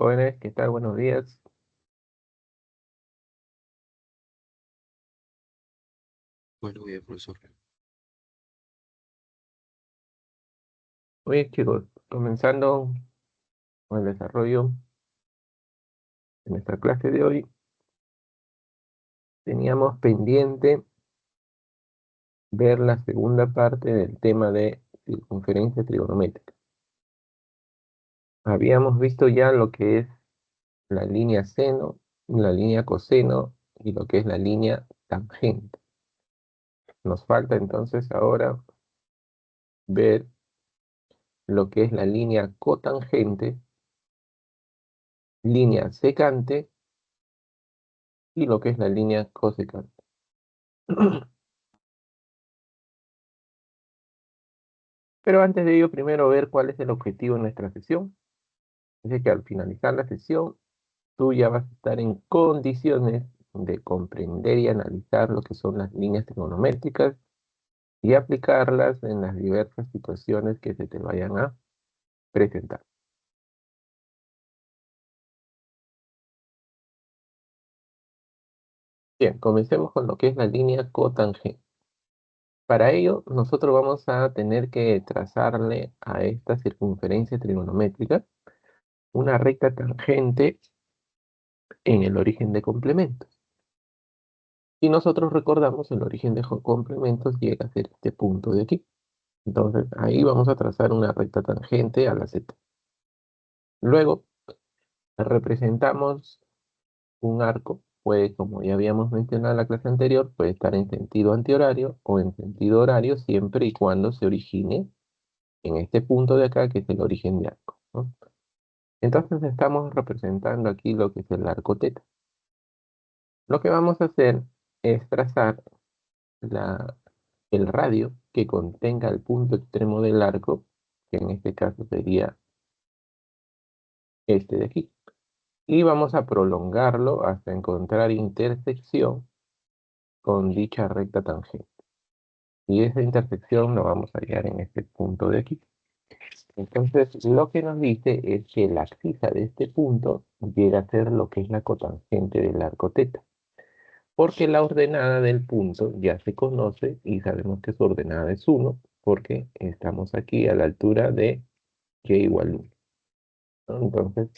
Jóvenes, ¿qué tal? Buenos días. Bueno, bien, profesor. Muy bien, chicos, comenzando con el desarrollo de nuestra clase de hoy, teníamos pendiente ver la segunda parte del tema de circunferencia trigonométrica. Habíamos visto ya lo que es la línea seno, la línea coseno y lo que es la línea tangente. Nos falta entonces ahora ver lo que es la línea cotangente, línea secante y lo que es la línea cosecante. Pero antes de ello, primero ver cuál es el objetivo de nuestra sesión. Es que al finalizar la sesión, tú ya vas a estar en condiciones de comprender y analizar lo que son las líneas trigonométricas y aplicarlas en las diversas situaciones que se te vayan a presentar. Bien, comencemos con lo que es la línea cotangente. Para ello, nosotros vamos a tener que trazarle a esta circunferencia trigonométrica una recta tangente en el origen de complemento. Y nosotros recordamos el origen de complementos llega a ser este punto de aquí. Entonces ahí vamos a trazar una recta tangente a la Z. Luego representamos un arco. Puede, como ya habíamos mencionado en la clase anterior, puede estar en sentido antihorario o en sentido horario siempre y cuando se origine en este punto de acá que es el origen de arco, ¿no? Entonces estamos representando aquí lo que es el arco teta. Lo que vamos a hacer es trazar la, el radio que contenga el punto extremo del arco, que en este caso sería este de aquí. Y vamos a prolongarlo hasta encontrar intersección con dicha recta tangente. Y esa intersección lo vamos a hallar en este punto de aquí. Entonces, lo que nos dice es que la abscisa de este punto llega a ser lo que es la cotangente del arco teta. Porque la ordenada del punto ya se conoce y sabemos que su ordenada es 1, porque estamos aquí a la altura de y igual 1, ¿no? Entonces,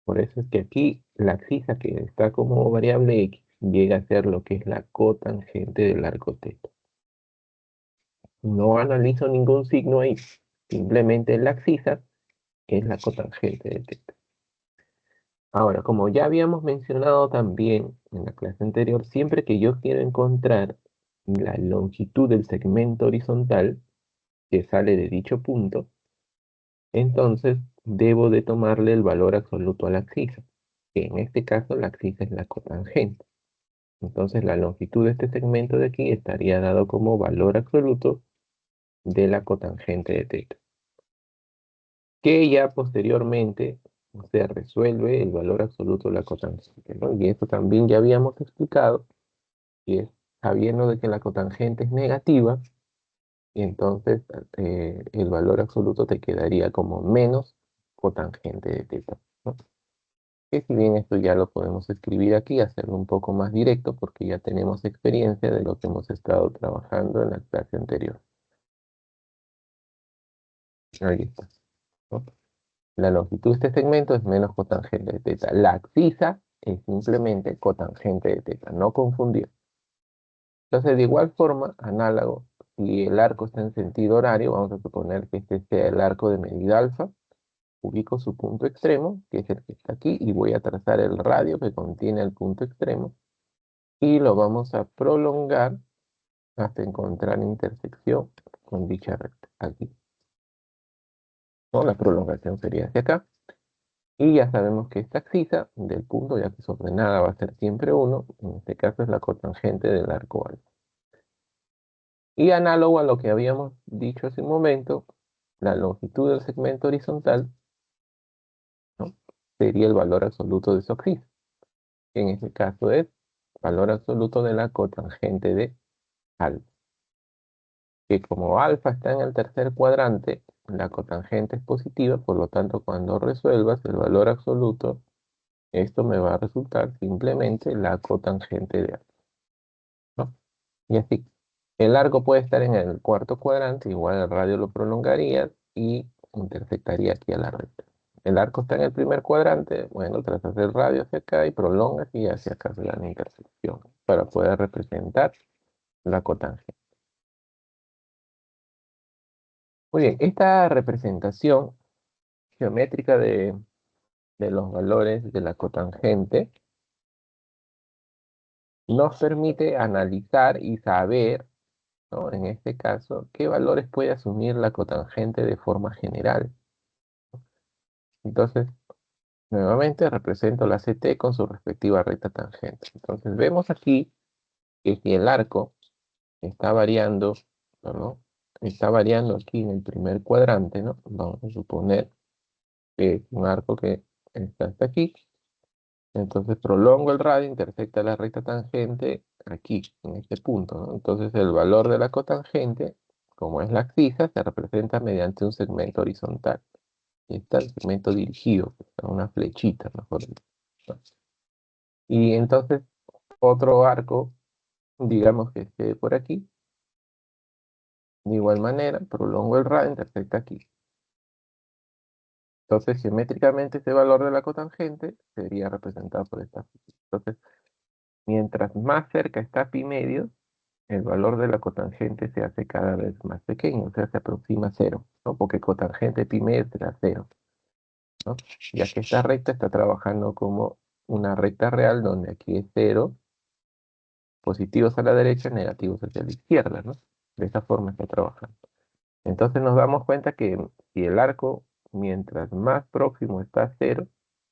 por eso es que aquí la abscisa que está como variable x llega a ser lo que es la cotangente del arco teta. No analizo ningún signo ahí, simplemente la abscisa que es la cotangente de teta. Ahora, como ya habíamos mencionado también en la clase anterior, siempre que yo quiero encontrar la longitud del segmento horizontal que sale de dicho punto, entonces debo de tomarle el valor absoluto a la abscisa, que en este caso la abscisa es la cotangente. Entonces la longitud de este segmento de aquí estaría dado como valor absoluto de la cotangente de teta, que ya posteriormente se resuelve el valor absoluto de la cotangente, ¿no? Y esto también ya habíamos explicado, y es sabiendo de que la cotangente es negativa, y entonces el valor absoluto te quedaría como menos cotangente de teta, ¿no? Que si bien esto ya lo podemos escribir aquí, hacerlo un poco más directo, porque ya tenemos experiencia de lo que hemos estado trabajando en la clase anterior. Ahí está, ¿no? La longitud de este segmento es menos cotangente de teta. La abscisa es simplemente cotangente de teta, no confundir. Entonces, de igual forma, análogo, si el arco está en sentido horario, vamos a suponer que este sea el arco de medida alfa, ubico su punto extremo, que es el que está aquí, y voy a trazar el radio que contiene el punto extremo, y lo vamos a prolongar hasta encontrar intersección con dicha recta, aquí, ¿no? La prolongación sería hacia acá. Y ya sabemos que esta abscisa del punto, ya que es ordenada, va a ser siempre 1. En este caso es la cotangente del arco alfa. Y análogo a lo que habíamos dicho hace un momento, la longitud del segmento horizontal, ¿no?, sería el valor absoluto de su abscisa. En este caso es valor absoluto de la cotangente de alfa. que como alfa está en el tercer cuadrante, la cotangente es positiva, por lo tanto, cuando resuelvas el valor absoluto, esto me va a resultar simplemente la cotangente de alfa, ¿no? Y así. El arco puede estar en el cuarto cuadrante, igual el radio lo prolongaría y intersectaría aquí a la recta. El arco está en el primer cuadrante, bueno, trazas el radio hacia acá y prolongas y hacia acá se da la intersección para poder representar la cotangente. Muy bien, esta representación geométrica de los valores de la cotangente nos permite analizar y saber, ¿no? En este caso, qué valores puede asumir la cotangente de forma general. Entonces, nuevamente represento la CT con su respectiva recta tangente. Entonces, vemos aquí que si el arco está variando, ¿no? Está variando aquí en el primer cuadrante, ¿no? Vamos a suponer que es un arco que está hasta aquí. Entonces prolongo el radio, intersecta la recta tangente aquí, en este punto, ¿no? Entonces el valor de la cotangente, como es la abscisa, se representa mediante un segmento horizontal. Y está el segmento dirigido, una flechita, mejor dicho, ¿no? Y entonces otro arco, digamos que esté por aquí, de igual manera, prolongo el radio, intersecta aquí. Entonces geométricamente ese valor de la cotangente sería representado por esta flecha. Entonces, mientras más cerca está pi medio, el valor de la cotangente se hace cada vez más pequeño, o sea, se aproxima a cero, ¿no? Porque cotangente pi medio será cero, ¿no? Ya que esta recta está trabajando como una recta real, donde aquí es cero, positivos a la derecha, negativos hacia la izquierda, ¿no? De esa forma está trabajando. Entonces nos damos cuenta que si el arco, mientras más próximo está a cero,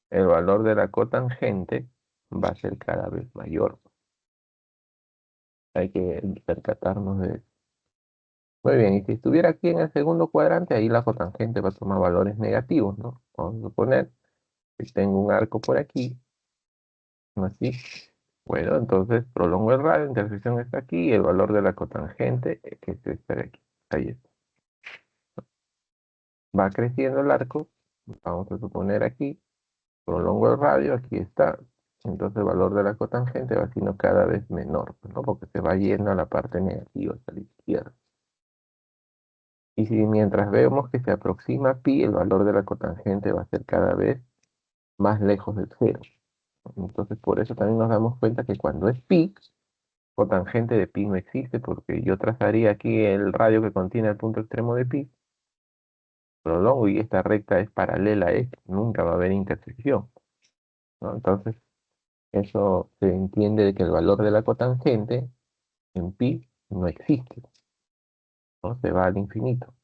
el valor de la cotangente va a ser cada vez mayor. Hay que percatarnos de eso. Muy bien, y si estuviera aquí en el segundo cuadrante, ahí la cotangente va a tomar valores negativos, ¿no? Vamos a suponer que tengo un arco por aquí, ¿no? Así. Bueno, entonces prolongo el radio, intersección está aquí, y el valor de la cotangente, que es este de aquí. Ahí está. Va creciendo el arco, vamos a suponer aquí, prolongo el radio, aquí está. Entonces el valor de la cotangente va siendo cada vez menor, ¿no? Porque se va yendo a la parte negativa, hacia la izquierda. Y si mientras vemos que se aproxima pi, el valor de la cotangente va a ser cada vez más lejos del cero. Entonces, por eso también nos damos cuenta que cuando es pi, cotangente de pi no existe, porque yo trazaría aquí el radio que contiene el punto extremo de pi, prolongo y esta recta es paralela a esto, nunca va a haber intersección, ¿no? Entonces, eso se entiende de que el valor de la cotangente en pi no existe, ¿no? Se va al infinito.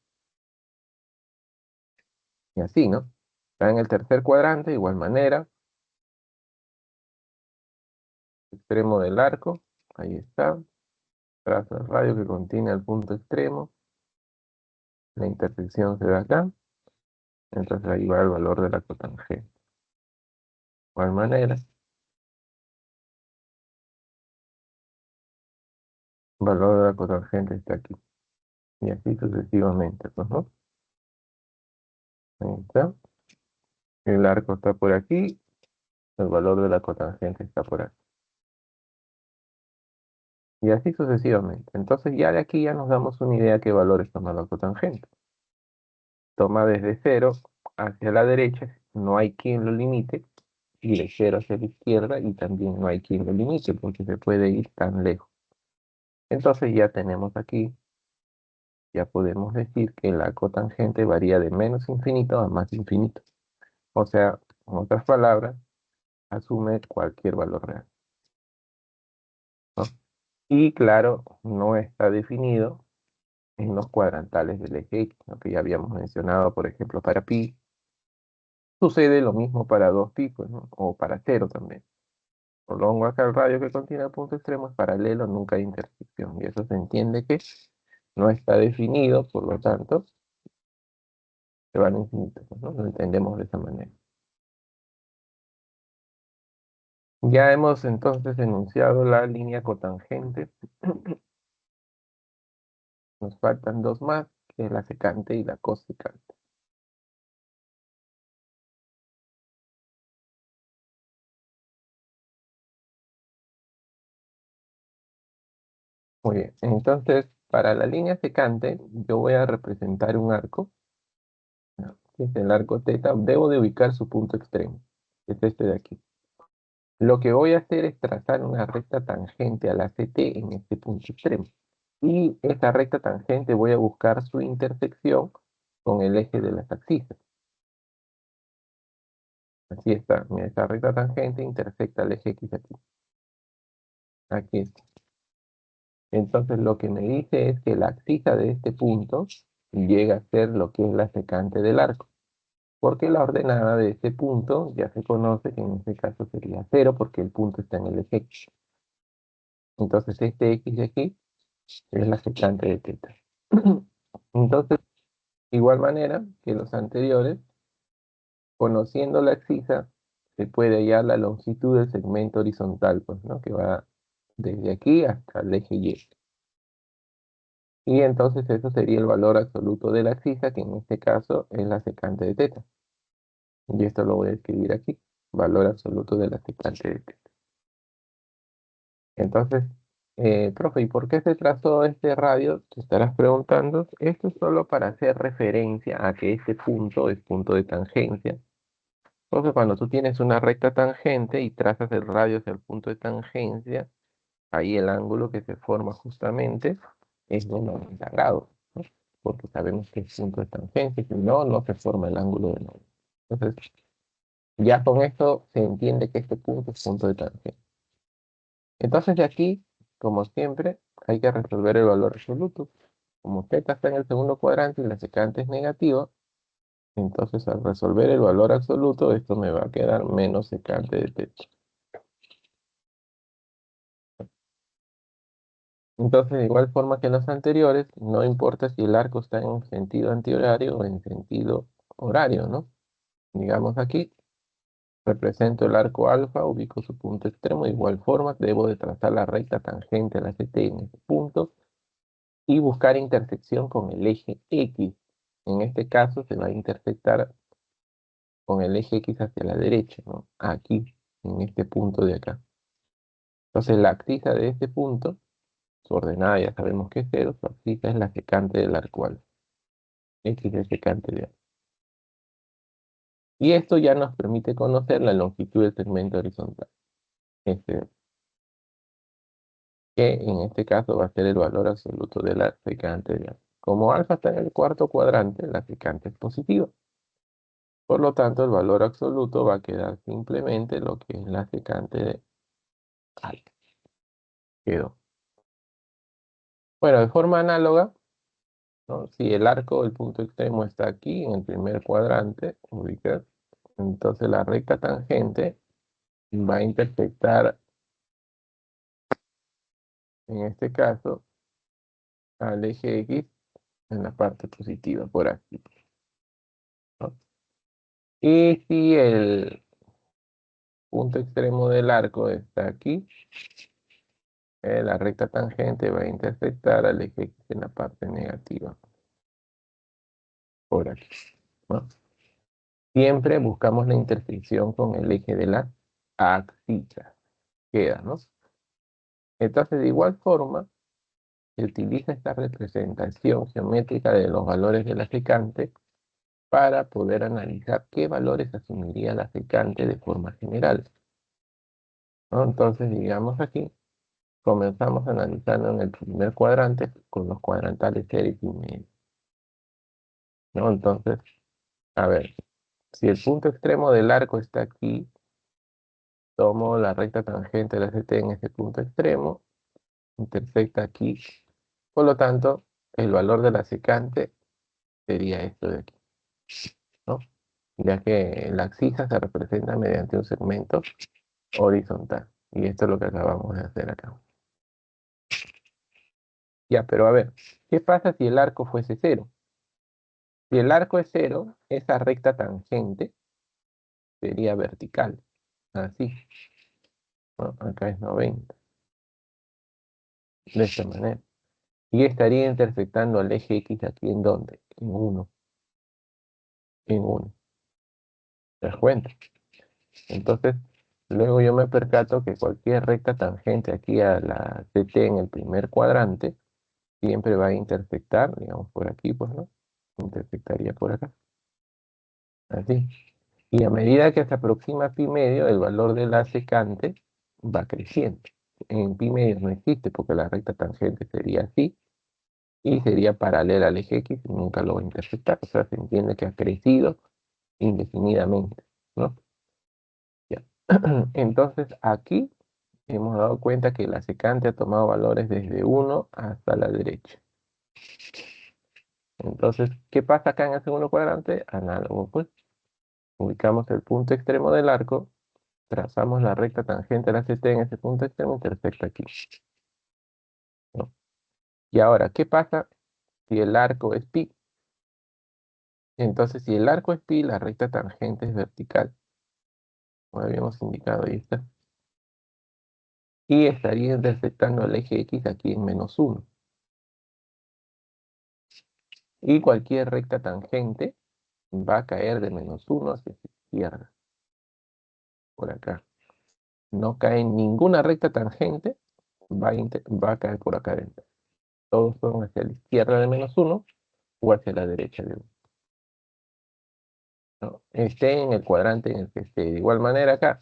Y así, ¿no? Está en el tercer cuadrante, de igual manera, extremo del arco, ahí está, trazo el radio que contiene el punto extremo, la intersección se da acá, entonces ahí va el valor de la cotangente. De igual manera, el valor de la cotangente está aquí, y así sucesivamente, pues, ¿no? Ahí está, el arco está por aquí, el valor de la cotangente está por aquí. Y así sucesivamente. Entonces ya de aquí ya nos damos una idea de qué valores toma la cotangente. Toma desde cero hacia la derecha, no hay quien lo limite, y de cero hacia la izquierda, y también no hay quien lo limite, porque se puede ir tan lejos. Entonces ya tenemos aquí, ya podemos decir que la cotangente varía de menos infinito a más infinito. O sea, en otras palabras, asume cualquier valor real, ¿no? Y claro, no está definido en los cuadrantales del eje X, lo que ya habíamos mencionado, por ejemplo, para pi. Sucede lo mismo para 2pi, pues, ¿no? O para cero también. Prolongo acá el radio que contiene el punto extremo, es paralelo, nunca hay intersección. Y eso se entiende que no está definido, por lo tanto, se van a infinito, pues, ¿no? Lo entendemos de esa manera. Ya hemos entonces enunciado la línea cotangente Nos faltan dos más, que es la secante y la cosecante. Muy bien, entonces para la línea secante yo voy a representar un arco, ¿no? Que es el arco teta. Debo de ubicar su punto extremo, que es este de aquí. Lo que voy a hacer es trazar una recta tangente a la CT en este punto extremo. Y esta recta tangente voy a buscar su intersección con el eje de las abscisas. Así está, mira, esta recta tangente intersecta el eje X aquí. Aquí está. Entonces lo que me dice es que la abscisa de este punto llega a ser lo que es la secante del arco. Porque la ordenada de este punto ya se conoce que en este caso sería 0 porque el punto está en el eje X. Entonces este X de aquí es la secante de teta. Entonces, igual manera que los anteriores, conociendo la abscisa, se puede hallar la longitud del segmento horizontal, pues, ¿no? Que va desde aquí hasta el eje Y. Y entonces eso sería el valor absoluto de la abscisa, que en este caso es la secante de teta. Y esto lo voy a escribir aquí, valor absoluto de la secante de teta. Entonces, profe, ¿y por qué se trazó este radio? Te estarás preguntando. Esto es solo para hacer referencia a que este punto es punto de tangencia. Entonces, cuando tú tienes una recta tangente y trazas el radio hacia el punto de tangencia, ahí el ángulo que se forma justamente es de 90 grados, ¿no? Porque sabemos que es punto de tangencia, si no, no se forma el ángulo de 90. Entonces, ya con esto se entiende que este punto es punto de tangente. Entonces, de aquí, como siempre, hay que resolver el valor absoluto. Como θ está en el segundo cuadrante y la secante es negativa, entonces al resolver el valor absoluto, esto me va a quedar menos secante de θ. Entonces, de igual forma que los anteriores, no importa si el arco está en sentido antihorario o en sentido horario, ¿no? Digamos aquí, represento el arco alfa, ubico su punto extremo, de igual forma debo de trazar la recta tangente a la CT en ese punto y buscar intersección con el eje X. En este caso se va a intersectar con el eje X hacia la derecha, ¿no? Aquí, en este punto de acá. Entonces la abscisa de este punto, su ordenada ya sabemos que es 0, su abscisa es la secante del arco alfa. X es secante de alfa. Y esto ya nos permite conocer la longitud del segmento horizontal. Este, que en este caso va a ser el valor absoluto de la secante de alfa. Como alfa está en el cuarto cuadrante, la secante es positiva. Por lo tanto, el valor absoluto va a quedar simplemente lo que es la secante de alfa. Quedó. Bueno, de forma análoga, ¿no? Si el arco, el punto extremo está aquí en el primer cuadrante, ubicar, entonces la recta tangente va a intersectar, en este caso, al eje X en la parte positiva, por aquí, ¿no? Y si el punto extremo del arco está aquí, la recta tangente va a intersectar al eje X en la parte negativa, por aquí, ¿no? Siempre buscamos la intersección con el eje de la axila. Queda, ¿no? Entonces, de igual forma, se utiliza esta representación geométrica de los valores de la secante para poder analizar qué valores asumiría la secante de forma general, ¿no? Entonces, digamos aquí, comenzamos analizando en el primer cuadrante con los cuadrantales 0 y medio, ¿no? Entonces, a ver, si el punto extremo del arco está aquí, tomo la recta tangente de la CT en ese punto extremo, intersecta aquí, por lo tanto, el valor de la secante sería esto de aquí, ¿no? Ya que la abscisa se representa mediante un segmento horizontal. Y esto es lo que acabamos de hacer acá. Ya, pero a ver, ¿qué pasa si el arco fuese 0? Si el arco es 0, esa recta tangente sería vertical, así, ¿no? Acá es 90, de esta manera. Y estaría intersectando el eje X aquí en dónde? En 1. En 1. ¿Te das cuenta? Entonces, luego yo me percato que cualquier recta tangente aquí a la CT en el primer cuadrante siempre va a intersectar, digamos, por aquí, pues, ¿no? Intersectaría por acá. Así. Y a medida que se aproxima pi medio, el valor de la secante va creciendo. En pi medio no existe porque la recta tangente sería así y sería paralela al eje X y nunca lo va a intersectar. O sea, se entiende que ha crecido indefinidamente, ¿no? Ya. Entonces aquí hemos dado cuenta que la secante ha tomado valores desde 1 hasta la derecha. Entonces, ¿qué pasa acá en el segundo cuadrante? Análogo, pues. Ubicamos el punto extremo del arco, trazamos la recta tangente a la CT en ese punto extremo, intersecta aquí, ¿no? Y ahora, ¿qué pasa si el arco es pi? Entonces, si el arco es pi, la recta tangente es vertical, como habíamos indicado, ahí está. Y estaría intersectando el eje X aquí en -1. Y cualquier recta tangente va a caer de -1 hacia la izquierda, por acá. No cae en ninguna recta tangente, va a caer por acá adentro. Todos son hacia la izquierda de -1 o hacia la derecha de 1. ¿No? Esté en el cuadrante en el que esté. De igual manera acá,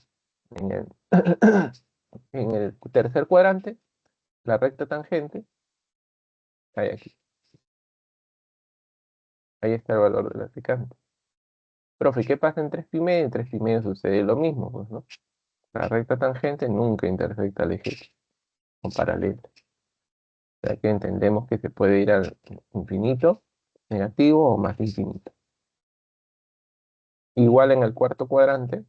en el, en el tercer cuadrante, la recta tangente cae aquí. Ahí está el valor de la secante. Profe, ¿qué pasa en 3 pi medio? En 3 pi medio sucede lo mismo, pues, ¿no? La recta tangente nunca intersecta el eje o paralelo. O sea que entendemos que se puede ir al infinito, negativo o más infinito. Igual en el cuarto cuadrante,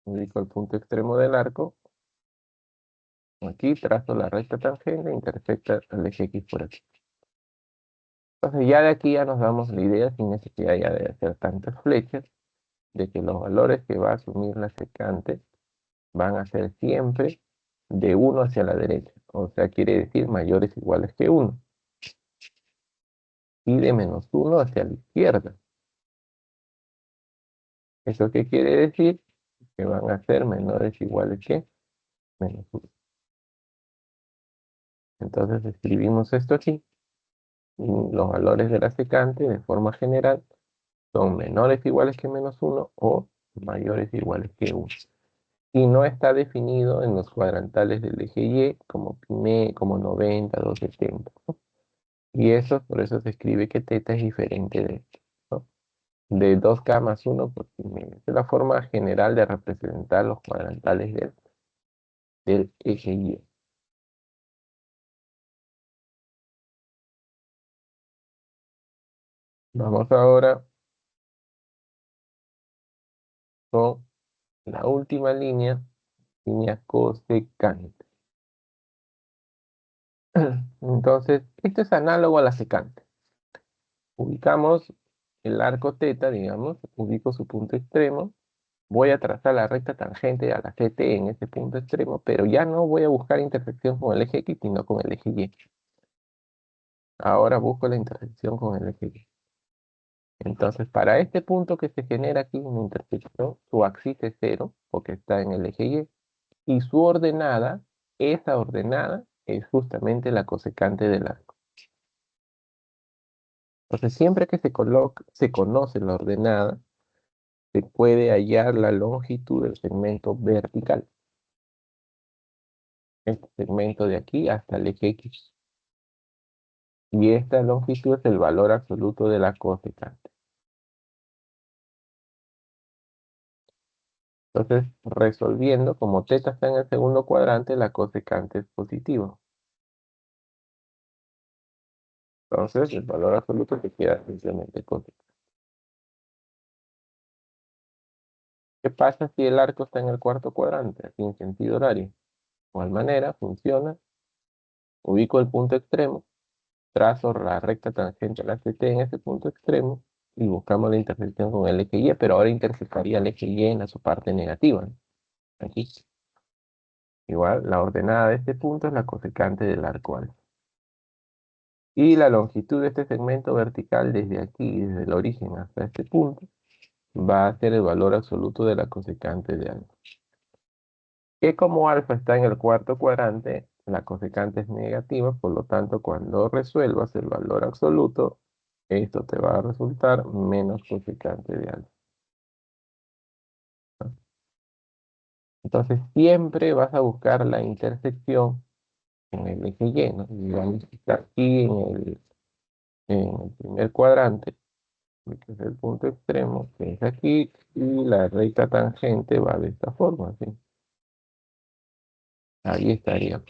ubico el punto extremo del arco. Aquí trazo la recta tangente, intersecta el eje X por aquí. Entonces ya de aquí ya nos damos la idea, sin necesidad ya de hacer tantas flechas, de que los valores que va a asumir la secante van a ser siempre de 1 hacia la derecha. O sea, quiere decir mayores o iguales que 1. Y de -1 hacia la izquierda. ¿Eso qué quiere decir? Que van a ser menores o iguales que -1. Entonces escribimos esto aquí. Y los valores de la secante, de forma general, son menores o iguales que -1 o mayores o iguales que 1. Y no está definido en los cuadrantales del eje Y como pi, como 90, 270, ¿no? Y eso, por eso se escribe que teta es diferente de esto, ¿no? De 2K más 1 por pi medio. Esa es la forma general de representar los cuadrantales del eje Y. Vamos ahora con la última línea cosecante. Entonces, esto es análogo a la secante. Ubicamos el arco teta, digamos, ubico su punto extremo, voy a trazar la recta tangente a la CT en ese punto extremo, pero ya no voy a buscar intersección con el eje X, sino con el eje Y. Ahora busco la intersección con el eje Y. Entonces, para este punto que se genera aquí una intersección, su axis es 0, porque está en el eje Y, y su ordenada, esa ordenada, es justamente la cosecante del arco. Entonces, siempre que se conoce la ordenada, se puede hallar la longitud del segmento vertical. Este segmento de aquí hasta el eje X. Y esta longitud es el valor absoluto de la cosecante. Entonces, resolviendo, como teta está en el segundo cuadrante, la cosecante es positivo. Entonces, el valor absoluto que queda simplemente cosecante. ¿Qué pasa si el arco está en el cuarto cuadrante, aquí en sentido horario? De igual manera, funciona. Ubico el punto extremo, trazo la recta tangente a la CT en ese punto extremo y buscamos la intersección con el eje Y, pero ahora intersectaría el eje Y en su parte negativa, ¿no? Aquí. Igual, la ordenada de este punto es la cosecante del arco alfa. Y la longitud de este segmento vertical desde aquí, desde el origen hasta este punto, va a ser el valor absoluto de la cosecante de alfa. Que como alfa está en el cuarto cuadrante, la cosecante es negativa, por lo tanto, cuando resuelvas el valor absoluto, esto te va a resultar menos cosecante de alfa. Entonces, siempre vas a buscar la intersección en el eje Y, ¿no? Y vamos a estar aquí en el primer cuadrante, que es el punto extremo, que es aquí, y la recta tangente va de esta forma, ¿sí? Ahí estaría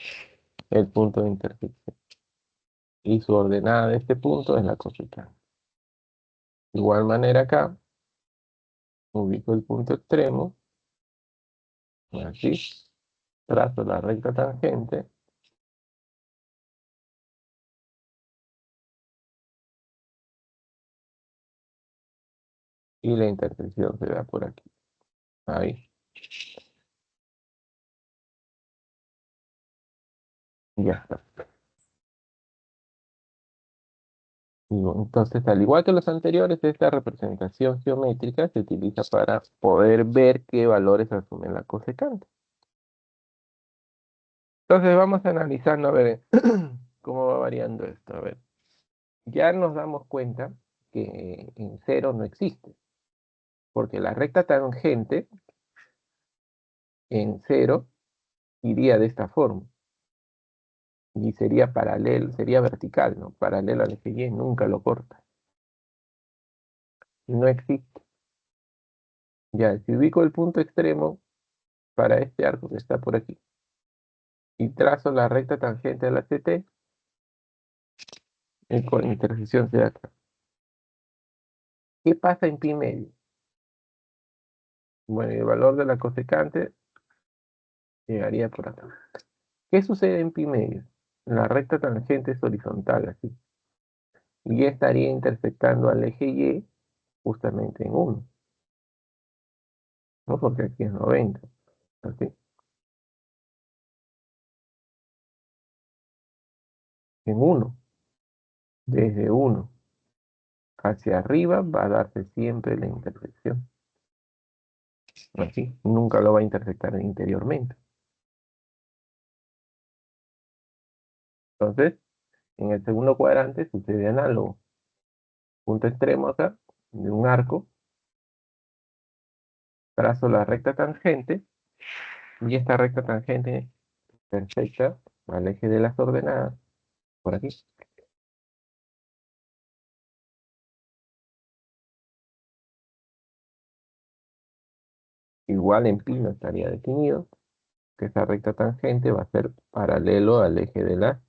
el punto de intersección. Y su ordenada de este punto es la cosecante. De igual manera acá, ubico el punto extremo, aquí, trazo la recta tangente, y la intersección se da por aquí. Ahí, ya está. Entonces, al igual que los anteriores, esta representación geométrica se utiliza para poder ver qué valores asume la cosecante. Entonces, vamos analizando a ver cómo va variando esto. A ver, ya nos damos cuenta que en cero no existe, porque la recta tangente en cero iría de esta forma y sería paralelo, sería vertical, ¿no? Paralelo al eje Y, nunca lo corta. No existe. Ya, si ubico el punto extremo para este arco que está por aquí y trazo la recta tangente a la CT, con intersección se da acá. ¿Qué pasa en pi medio? Bueno, el valor de la cosecante llegaría por acá. ¿Qué sucede en pi medio? La recta tangente es horizontal, así. Y estaría intersectando al eje Y justamente en 1, ¿no? Porque aquí es 90, así. En 1, desde 1 hacia arriba va a darse siempre la intersección. Así, nunca lo va a intersectar interiormente. Entonces, en el segundo cuadrante sucede análogo. Punto extremo acá de un arco, trazo la recta tangente y esta recta tangente perfecta al eje de las ordenadas por aquí. Igual en pi no estaría definido que esa recta tangente va a ser paralelo al eje de las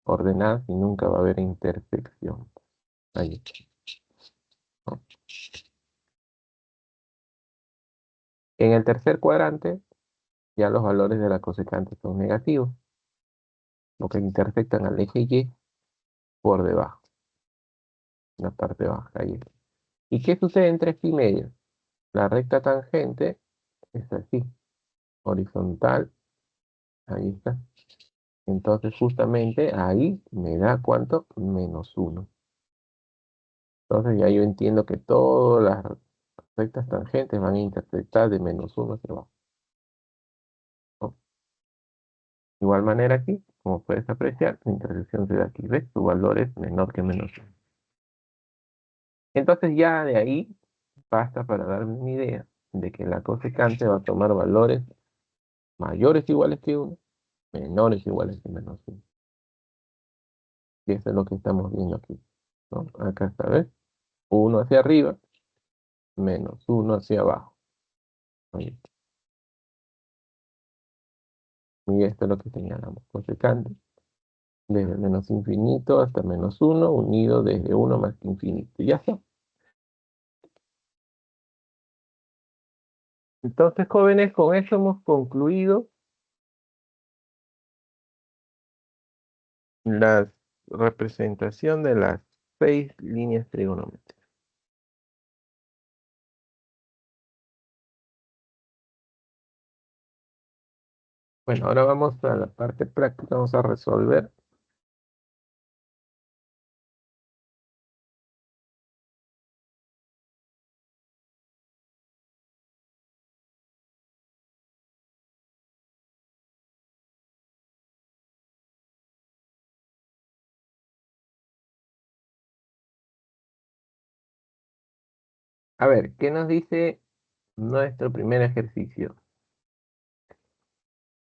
ordenadas y nunca va a haber intersección. Ahí está, ¿no? En el tercer cuadrante ya los valores de la cosecante son negativos, lo que intersectan al eje Y por debajo, en la parte baja. Ahí. ¿Y qué sucede en 3 pi medio? La recta tangente es así, horizontal, ahí está. Entonces justamente ahí me da ¿cuánto? -1. Entonces ya yo entiendo que todas las rectas tangentes van a intersectar de -1 hacia abajo, ¿no? De igual manera aquí, como puedes apreciar, la intersección se da aquí, ¿ves? Su valor es menor que -1. Entonces ya de ahí basta para darme una idea de que la cosecante va a tomar valores mayores o iguales que 1, menores o iguales que -1. Y eso es lo que estamos viendo aquí, ¿no? Acá está, ¿ves? 1 hacia arriba, -1 hacia abajo. Ahí. Y esto es lo que señalamos, cosecante, desde menos infinito hasta -1, unido desde 1 más que infinito. Ya está. Entonces, jóvenes, con eso hemos concluido la representación de las 6 líneas trigonométricas. Bueno, ahora vamos a la parte práctica, vamos a resolver A ver, ¿qué nos dice nuestro primer ejercicio?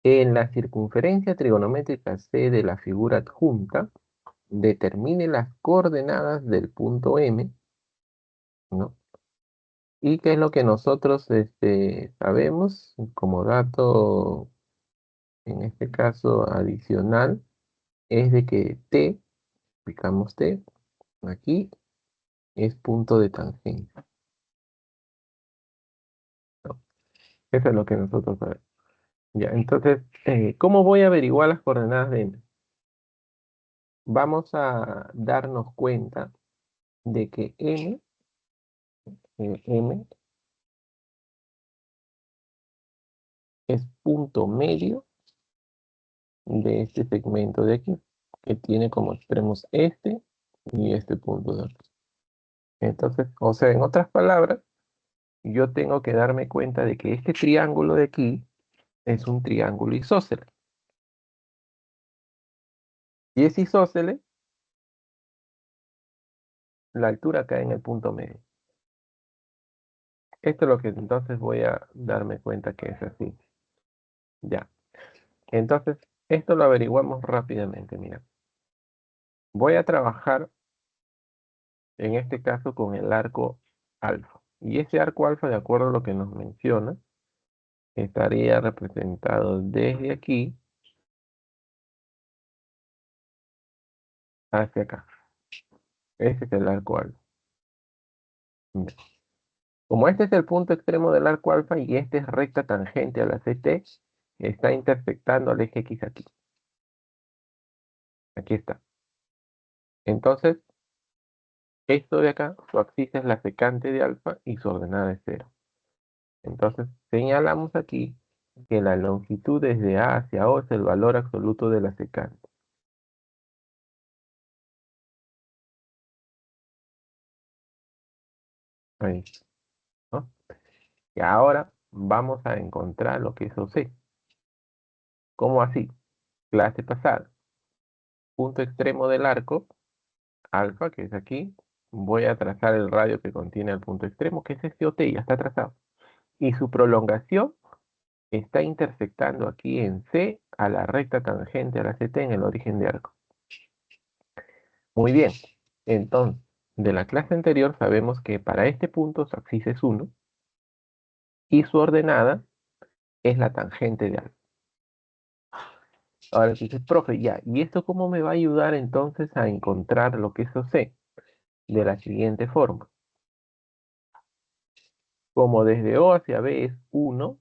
En la circunferencia trigonométrica C de la figura adjunta, determine las coordenadas del punto M, ¿no? ¿Y qué es lo que nosotros sabemos como dato, en este caso adicional? Es de que T, aplicamos T, aquí es punto de tangente, ¿no? Eso es lo que nosotros sabemos. Ya, entonces, ¿cómo voy a averiguar las coordenadas de M? Vamos a darnos cuenta de que M es punto medio de este segmento de aquí, que tiene como extremos este y este punto de aquí. Entonces, o sea, en otras palabras, yo tengo que darme cuenta de que este triángulo de aquí es un triángulo isósceles. Y es isósceles, la altura cae en el punto medio. Esto es lo que entonces voy a darme cuenta que es así. Ya. Entonces, esto lo averiguamos rápidamente. Mira, voy a trabajar en este caso con el arco alfa. Y ese arco alfa, de acuerdo a lo que nos menciona, estaría representado desde aquí hacia acá. Ese es el arco alfa. Ya. Como este es el punto extremo del arco alfa y este es recta tangente a la CT, está intersectando al eje X aquí. Aquí está. Entonces, esto de acá, su axis es la secante de alfa y su ordenada es 0. Entonces, señalamos aquí que la longitud desde A hacia O es el valor absoluto de la secante. Ahí, ¿no? Y ahora vamos a encontrar lo que es OC. ¿Cómo así? Clase pasada. Punto extremo del arco, alfa, que es aquí. Voy a trazar el radio que contiene el punto extremo, que es este OT, ya está trazado. Y su prolongación está intersectando aquí en C a la recta tangente a la CT en el origen de arco. Muy bien. Entonces, de la clase anterior sabemos que para este punto su axis es 1 y su ordenada es la tangente de alfa. Ahora dices, profe, ya, ¿y esto cómo me va a ayudar entonces a encontrar lo que es OC? De la siguiente forma. Como desde O hacia B es 1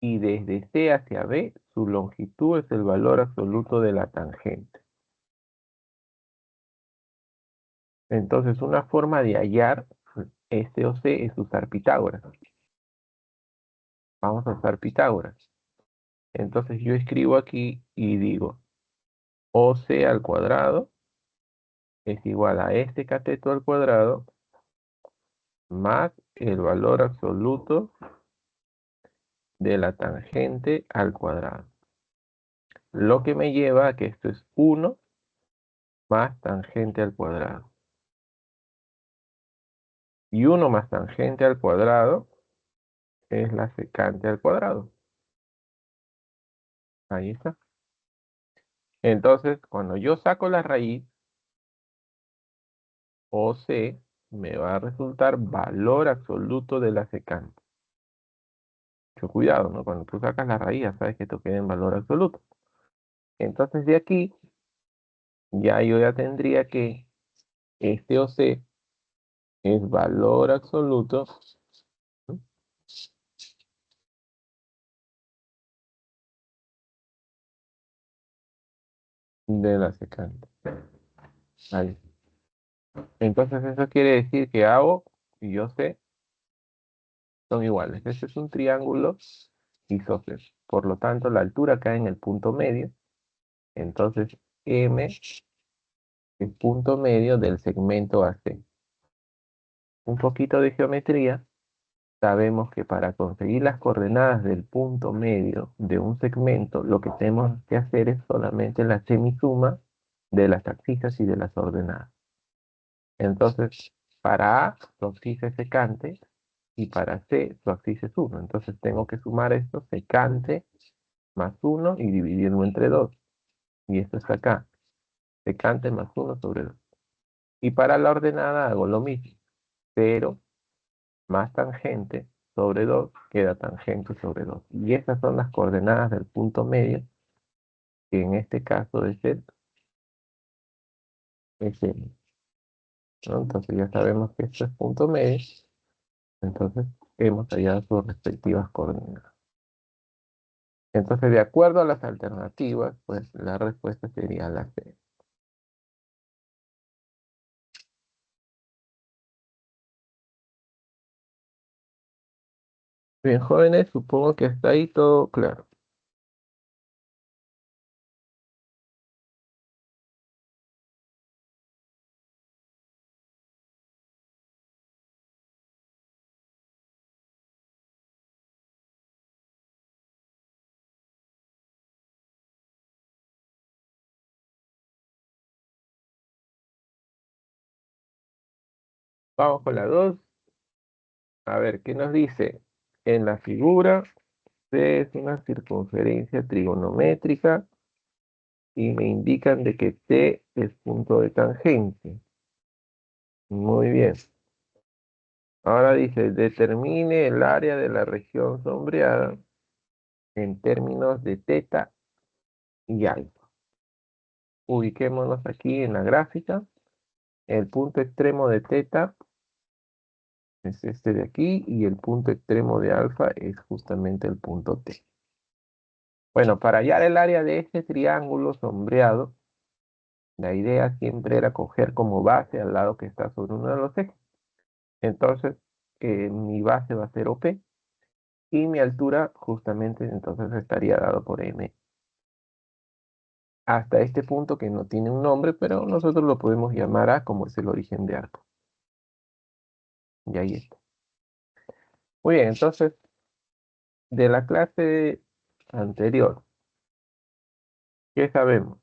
y desde C hacia B su longitud es el valor absoluto de la tangente. Entonces, una forma de hallar este OC es usar Pitágoras. Vamos a usar Pitágoras. Entonces yo escribo aquí y digo OC al cuadrado es igual a este cateto al cuadrado más el valor absoluto de la tangente al cuadrado. Lo que me lleva a que esto es 1 más tangente al cuadrado. Y 1 más tangente al cuadrado es la secante al cuadrado. Ahí está. Entonces, cuando yo saco la raíz, OC me va a resultar valor absoluto de la secante. Mucho cuidado, ¿no? Cuando tú sacas la raíz, ya sabes que esto queda en valor absoluto. Entonces, de aquí, ya yo ya tendría que este OC es valor absoluto, ¿no?, de la secante. Ahí. Entonces, eso quiere decir que AO y OC son iguales. Este es un triángulo isósceles. Por lo tanto, la altura cae en el punto medio. Entonces, M es punto medio del segmento AC. Un poquito de geometría. Sabemos que para conseguir las coordenadas del punto medio de un segmento, lo que tenemos que hacer es solamente la semisuma de las abscisas y de las ordenadas. Entonces, Para A, su axis es secante, y para C, su axis es 1. Entonces tengo que sumar esto, secante más 1 y dividirlo entre 2. Y esto está acá, secante más 1 sobre 2. Y para la ordenada hago lo mismo. 0 más tangente sobre 2 queda tangente sobre 2. Y estas son las coordenadas del punto medio, que en este caso es M, ¿no? Entonces ya sabemos que esto es punto medio. Entonces hemos hallado sus respectivas coordenadas. Entonces, de acuerdo a las alternativas, pues la respuesta sería la C. Bien, jóvenes, supongo que hasta ahí todo claro. Vamos con la 2. A ver, ¿qué nos dice? En la figura, C es una circunferencia trigonométrica y me indican de que T es punto de tangente. Muy bien. Ahora dice, determine el área de la región sombreada en términos de teta y alfa. Ubiquémonos aquí en la gráfica. El punto extremo de teta es este de aquí y el punto extremo de alfa es justamente el punto T. Bueno, para hallar el área de este triángulo sombreado, la idea siempre era coger como base al lado que está sobre uno de los ejes. Entonces, mi base va a ser OP y mi altura justamente entonces estaría dado por M. Hasta este punto que no tiene un nombre, pero nosotros lo podemos llamar A como es el origen de arco. Y ahí está. Muy bien, entonces, de la clase anterior, ¿qué sabemos?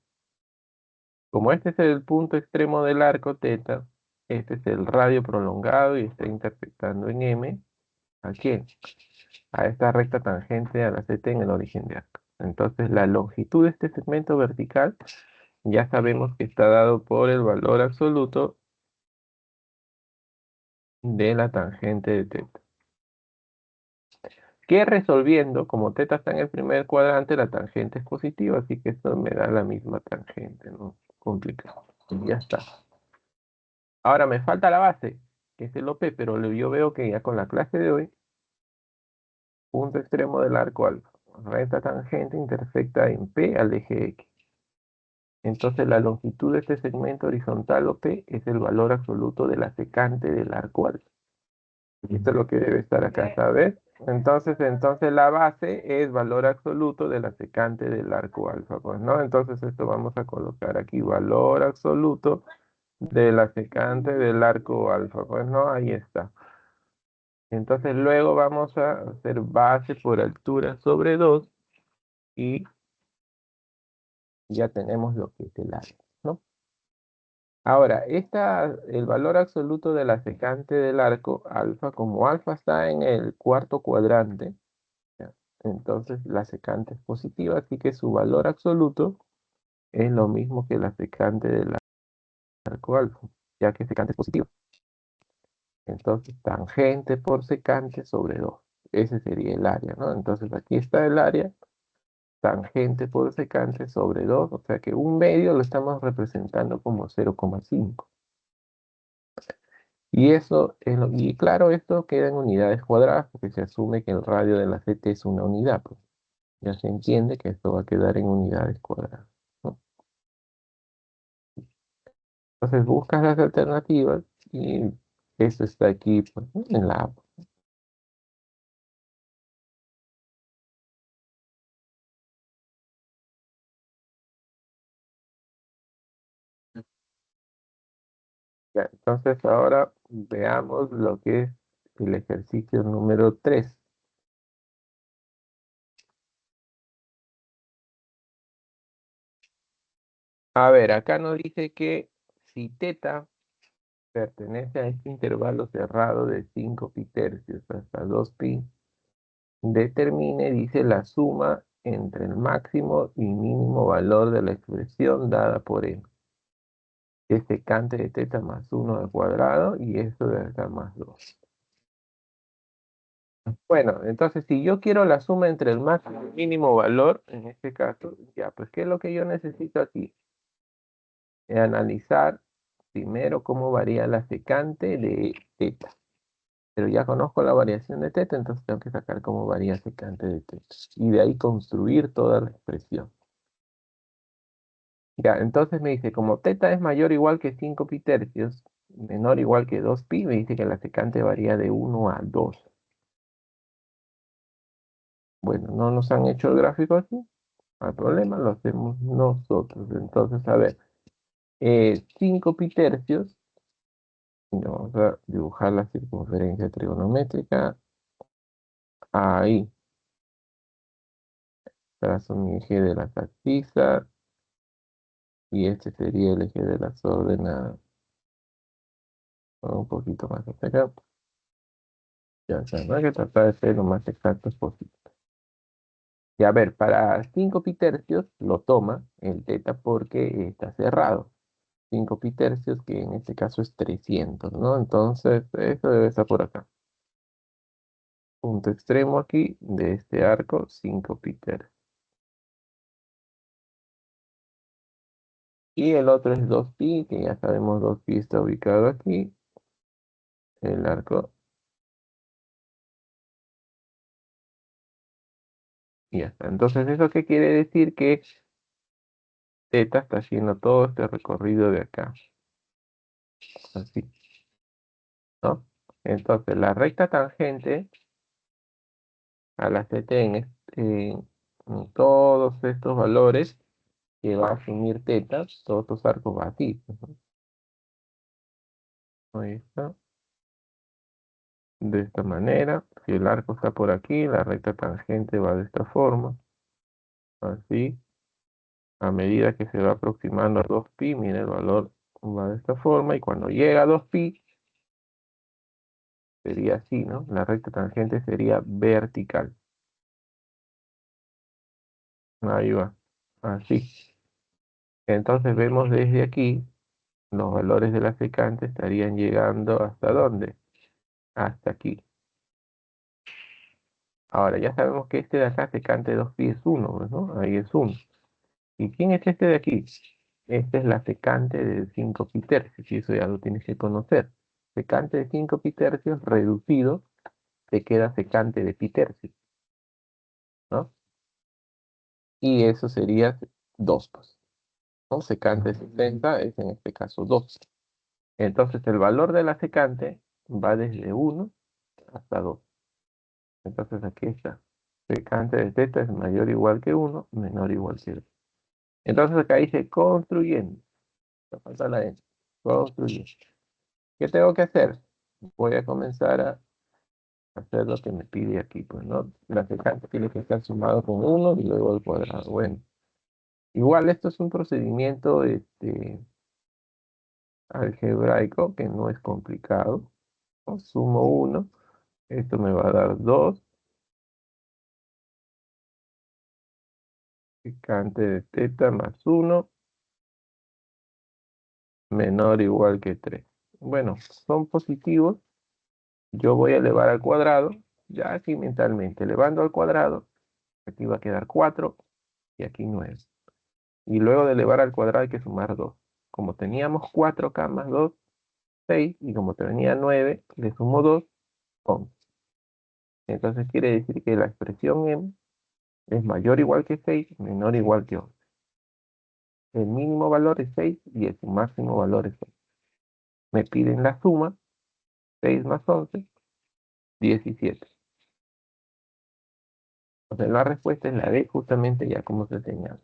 Como este es el punto extremo del arco teta, este es el radio prolongado y está intersectando en M. ¿A quién? A esta recta tangente a la CT en el origen de arco. Entonces la longitud de este segmento vertical ya sabemos que está dado por el valor absoluto de la tangente de teta. Que resolviendo, como teta está en el primer cuadrante, la tangente es positiva, así que esto me da la misma tangente, ¿no? Complicado. Y ya está. Ahora me falta la base, que es el OP, pero yo veo que ya con la clase de hoy, punto extremo del arco alfa, recta tangente intersecta en P al eje X. Entonces la longitud de este segmento horizontal OP es el valor absoluto de la secante del arco alfa. Esto es lo que debe estar acá, ¿sabes? Entonces la base es valor absoluto de la secante del arco alfa, pues, ¿no? Entonces esto vamos a colocar aquí, valor absoluto de la secante del arco alfa, pues, ¿no? Ahí está. Entonces luego vamos a hacer base por altura sobre 2 y ya tenemos lo que es el área, ¿no? Ahora, el valor absoluto de la secante del arco alfa, como alfa está en el cuarto cuadrante, ¿ya? Entonces la secante es positiva, así que su valor absoluto es lo mismo que la secante del arco alfa, ya que secante es positiva. Entonces tangente por secante sobre 2. Ese sería el área, ¿no? Entonces aquí está el área, tangente por secante sobre 2, o sea que un medio lo estamos representando como 0,5. Y eso y claro, esto queda en unidades cuadradas porque se asume que el radio de la CT es una unidad, pues. Ya se entiende que esto va a quedar en unidades cuadradas, ¿no? Entonces buscas las alternativas y esto está aquí, pues, en la A. Ya, entonces ahora veamos lo que es el ejercicio número 3. A ver, acá nos dice que si teta pertenece a este intervalo cerrado de 5 pitercios hasta 2 pi, determine, dice, la suma entre el máximo y mínimo valor de la expresión dada por él. Es secante de teta más 1 al cuadrado y esto de acá más 2. Bueno, entonces si yo quiero la suma entre el máximo y el mínimo valor, en este caso, ya, pues ¿qué es lo que yo necesito aquí? Analizar primero cómo varía la secante de teta. Pero ya conozco la variación de teta, entonces tengo que sacar cómo varía secante de teta. Y de ahí construir toda la expresión. Ya, entonces me dice, como teta es mayor o igual que 5 pi tercios, menor o igual que 2 pi, me dice que la secante varía de 1 a 2. Bueno, no nos han hecho el gráfico así, no hay problema, lo hacemos nosotros. Entonces, a ver, 5 pi tercios, y vamos a dibujar la circunferencia trigonométrica. Ahí, trazo mi eje de las abscisas, y este sería el eje de las órdenes, un poquito más hacia acá. Ya sabes, hay que tratar de ser lo más exactos posible. Y a ver, para 5 pi tercios lo toma el teta porque está cerrado. 5 pi tercios, que en este caso es 300, ¿no? Entonces, eso debe estar por acá. Punto extremo aquí de este arco, 5 pi tercios. Y el otro es 2 pi, que ya sabemos 2 pi está ubicado aquí. El arco. Y ya está. Entonces, ¿eso qué quiere decir? Que teta está haciendo todo este recorrido de acá. Así, ¿no? Entonces, la recta tangente a la CT en todos estos valores que va a asumir teta, todos estos arcos va así, ¿no? Ahí está. De esta manera, si el arco está por aquí, la recta tangente va de esta forma, así. A medida que se va aproximando a 2 pi, mira, el valor va de esta forma, y cuando llega a 2 pi, sería así, ¿no? La recta tangente sería vertical. Ahí va, así. Entonces vemos desde aquí, los valores de la secante estarían llegando ¿hasta dónde? Hasta aquí. Ahora, ya sabemos que este de acá, secante de 2 pi es 1, ¿no? Ahí es 1. ¿Y quién es este de aquí? Esta es la secante de 5 pi tercios, y eso ya lo tienes que conocer. Secante de 5 pi tercios reducido, te queda secante de pi tercios, ¿no? Y eso sería 2, pues, ¿no? Secante de 60 es en este caso 2. Entonces el valor de la secante va desde 1 hasta 2. Entonces aquí está. Secante de teta es mayor o igual que 1, menor o igual que 2. Entonces acá dice construyendo. Me falta la N. Construyendo. ¿Qué tengo que hacer? Voy a comenzar a hacer lo que me pide aquí, pues, ¿no? La secante tiene que estar sumado con 1 y luego al cuadrado. Bueno, igual esto es un procedimiento algebraico que no es complicado, ¿no? Sumo 1, esto me va a dar 2, secante de teta más 1, menor o igual que 3. Bueno, son positivos, yo voy a elevar al cuadrado, ya aquí mentalmente, elevando al cuadrado, aquí va a quedar 4 y aquí 9. Y luego de elevar al cuadrado hay que sumar 2. Como teníamos 4K más 2, 6, y como tenía 9, le sumo 2, 11. Entonces quiere decir que la expresión m es mayor o igual que 6, menor o igual que 11. El mínimo valor es 6 y su máximo valor es 11. Me piden la suma, 6 más 11, 17. Entonces la respuesta es la D, justamente ya como se señala.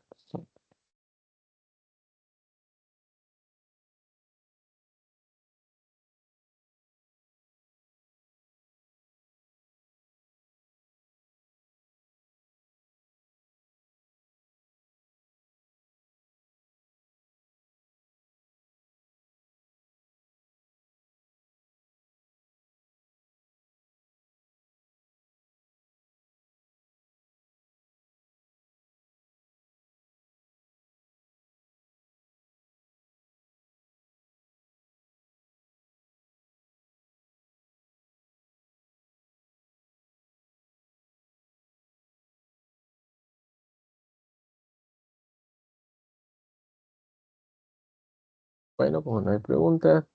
Bueno, como no hay preguntas,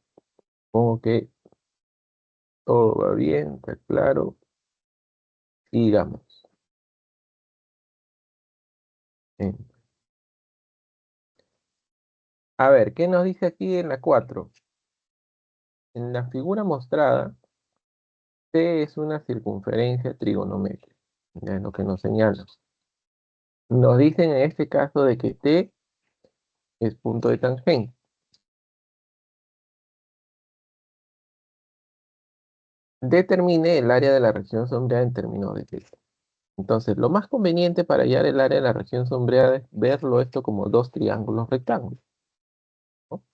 supongo que todo va bien, está claro. Sigamos. Bien. A ver, ¿qué nos dice aquí en la 4? En la figura mostrada, T es una circunferencia trigonométrica. Ya es lo que nos señala. Nos dicen en este caso de que T es punto de tangente. Determine el área de la región sombreada en términos de T. Entonces, lo más conveniente para hallar el área de la región sombreada es verlo esto como dos triángulos rectángulos, ¿no?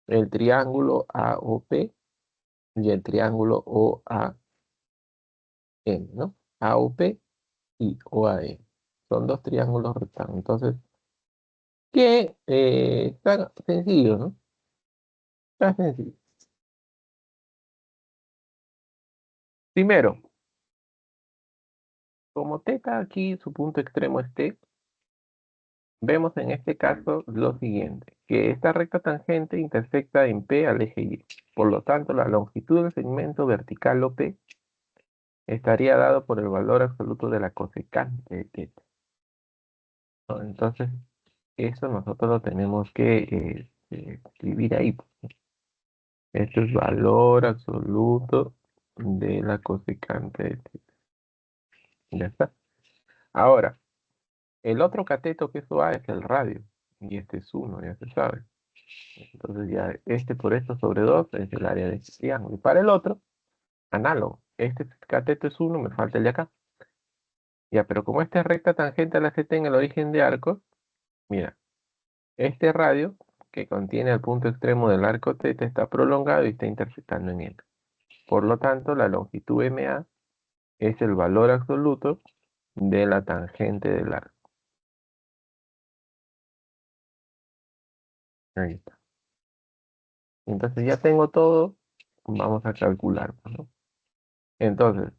El triángulo AOP y el triángulo OAM, ¿no? AOP y OAM. Son dos triángulos rectángulos. Entonces, que está sencillo, ¿no? Está sencillo. Primero, como teta aquí, su punto extremo es T, vemos en este caso lo siguiente, que esta recta tangente intersecta en P al eje Y. Por lo tanto, la longitud del segmento vertical OP estaría dado por el valor absoluto de la cosecante de teta, ¿no? Entonces, eso nosotros lo tenemos que escribir ahí. Esto es valor absoluto de la cosecante de teta. Ya está. Ahora, el otro cateto que eso va es el radio. Y este es 1, ya se sabe. Entonces ya este por esto sobre 2 es el área de este triángulo. Y para el otro, análogo. Este cateto es 1, me falta el de acá. Ya, pero como esta es recta tangente a la CT en el origen de arcos, mira, este radio que contiene el punto extremo del arco θ está prolongado y está intersectando en él. Por lo tanto, la longitud MA es el valor absoluto de la tangente del arco. Ahí está. Entonces ya tengo todo, vamos a calcular, ¿no? Entonces,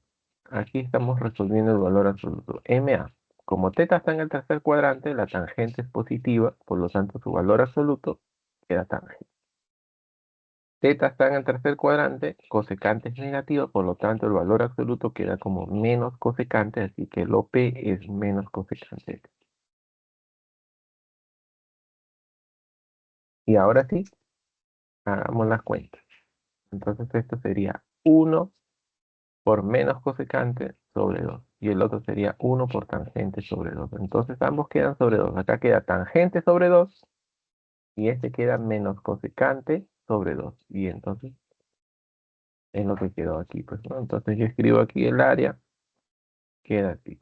aquí estamos resolviendo el valor absoluto. MA. Como θ está en el tercer cuadrante, la tangente es positiva, por lo tanto su valor absoluto queda tangente. Θ está en el tercer cuadrante, cosecante es negativa, por lo tanto el valor absoluto queda como menos cosecante, así que el OP es menos cosecante. Y ahora sí, hagamos las cuentas. Entonces esto sería 1 por menos cosecante sobre 2. Y el otro sería 1 por tangente sobre 2. Entonces ambos quedan sobre 2. Acá queda tangente sobre 2 y este queda menos cosecante sobre 2. Y entonces es lo que quedó aquí, pues, ¿no? Entonces yo escribo aquí el área, queda así.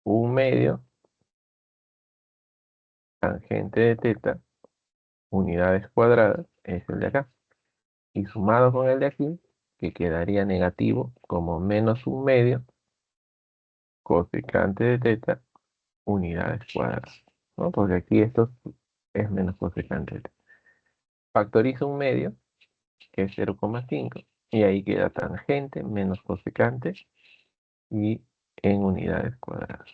1/2 tangente de θ, unidades cuadradas, es el de acá. Y sumado con el de aquí, que quedaría negativo como menos 1/2 cosecante de θ, unidades cuadradas, ¿no? Porque aquí esto es menos cosecante de θ. Factorizo 1/2, que es 0,5, y ahí queda tangente menos cosecante y en unidades cuadradas.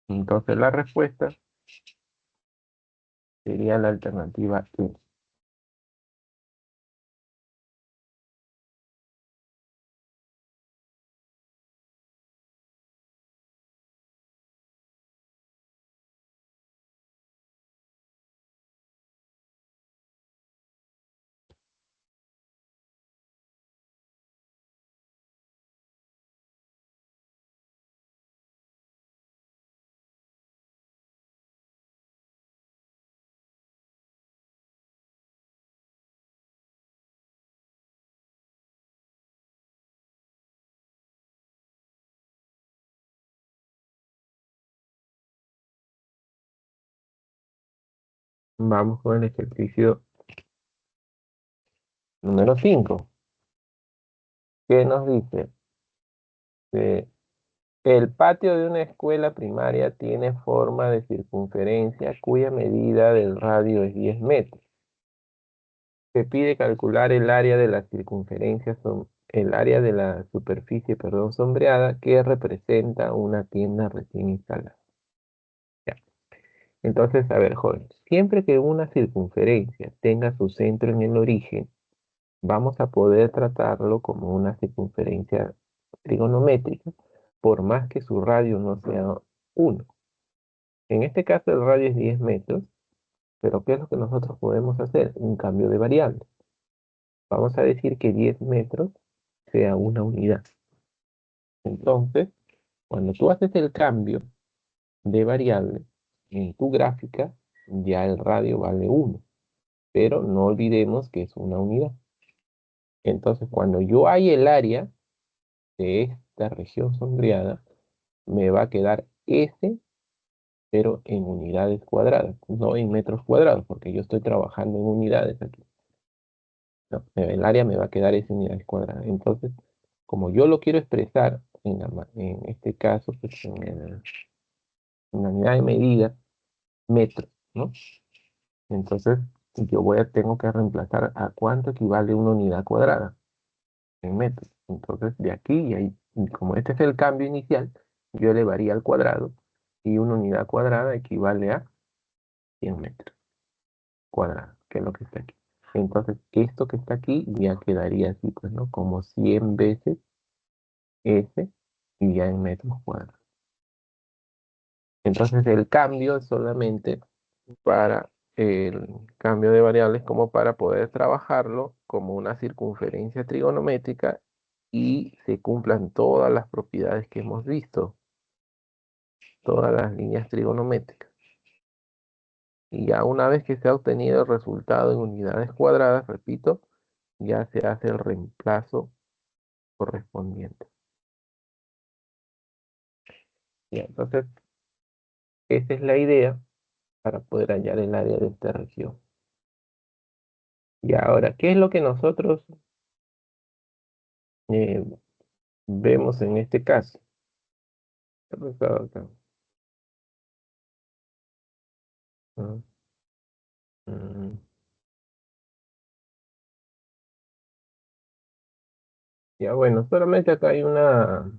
Entonces la respuesta sería la alternativa E. Vamos con el ejercicio número 5, que nos dice que el patio de una escuela primaria tiene forma de circunferencia cuya medida del radio es 10 metros. Se pide calcular el área de la circunferencia, el área de la superficie, perdón, sombreada que representa una tienda recién instalada. Ya. Entonces, a ver, joven, siempre que una circunferencia tenga su centro en el origen, vamos a poder tratarlo como una circunferencia trigonométrica, por más que su radio no sea 1. En este caso el radio es 10 metros, pero ¿qué es lo que nosotros podemos hacer? Un cambio de variable. Vamos a decir que 10 metros sea una unidad. Entonces, cuando tú haces el cambio de variable en tu gráfica, ya el radio vale 1, pero no olvidemos que es una unidad. Entonces, cuando yo hay el área de esta región sombreada, me va a quedar S, pero en unidades cuadradas, no en metros cuadrados, porque yo estoy trabajando en unidades aquí. No, el área me va a quedar S unidades cuadradas. Entonces, como yo lo quiero expresar en este caso, pues en la unidad de medida, metros, ¿no? Entonces, tengo que reemplazar a cuánto equivale una unidad cuadrada en metros. Entonces, de aquí y ahí, y como este es el cambio inicial, yo elevaría al cuadrado y una unidad cuadrada equivale a 100 metros cuadrados, que es lo que está aquí. Entonces, esto que está aquí ya quedaría así, pues, ¿no? Como 100 veces S y ya en metros cuadrados. Entonces, el cambio es solamente para el cambio de variables como para poder trabajarlo como una circunferencia trigonométrica y se cumplan todas las propiedades que hemos visto, todas las líneas trigonométricas. Y ya una vez que se ha obtenido el resultado en unidades cuadradas, repito, ya se hace el reemplazo correspondiente. Ya, entonces, esa es la idea para poder hallar el área de esta región. Y ahora, ¿qué es lo que nosotros eh, vemos en este caso? ¿Qué ha pasado acá? Ah, mm, Ya bueno, solamente acá hay una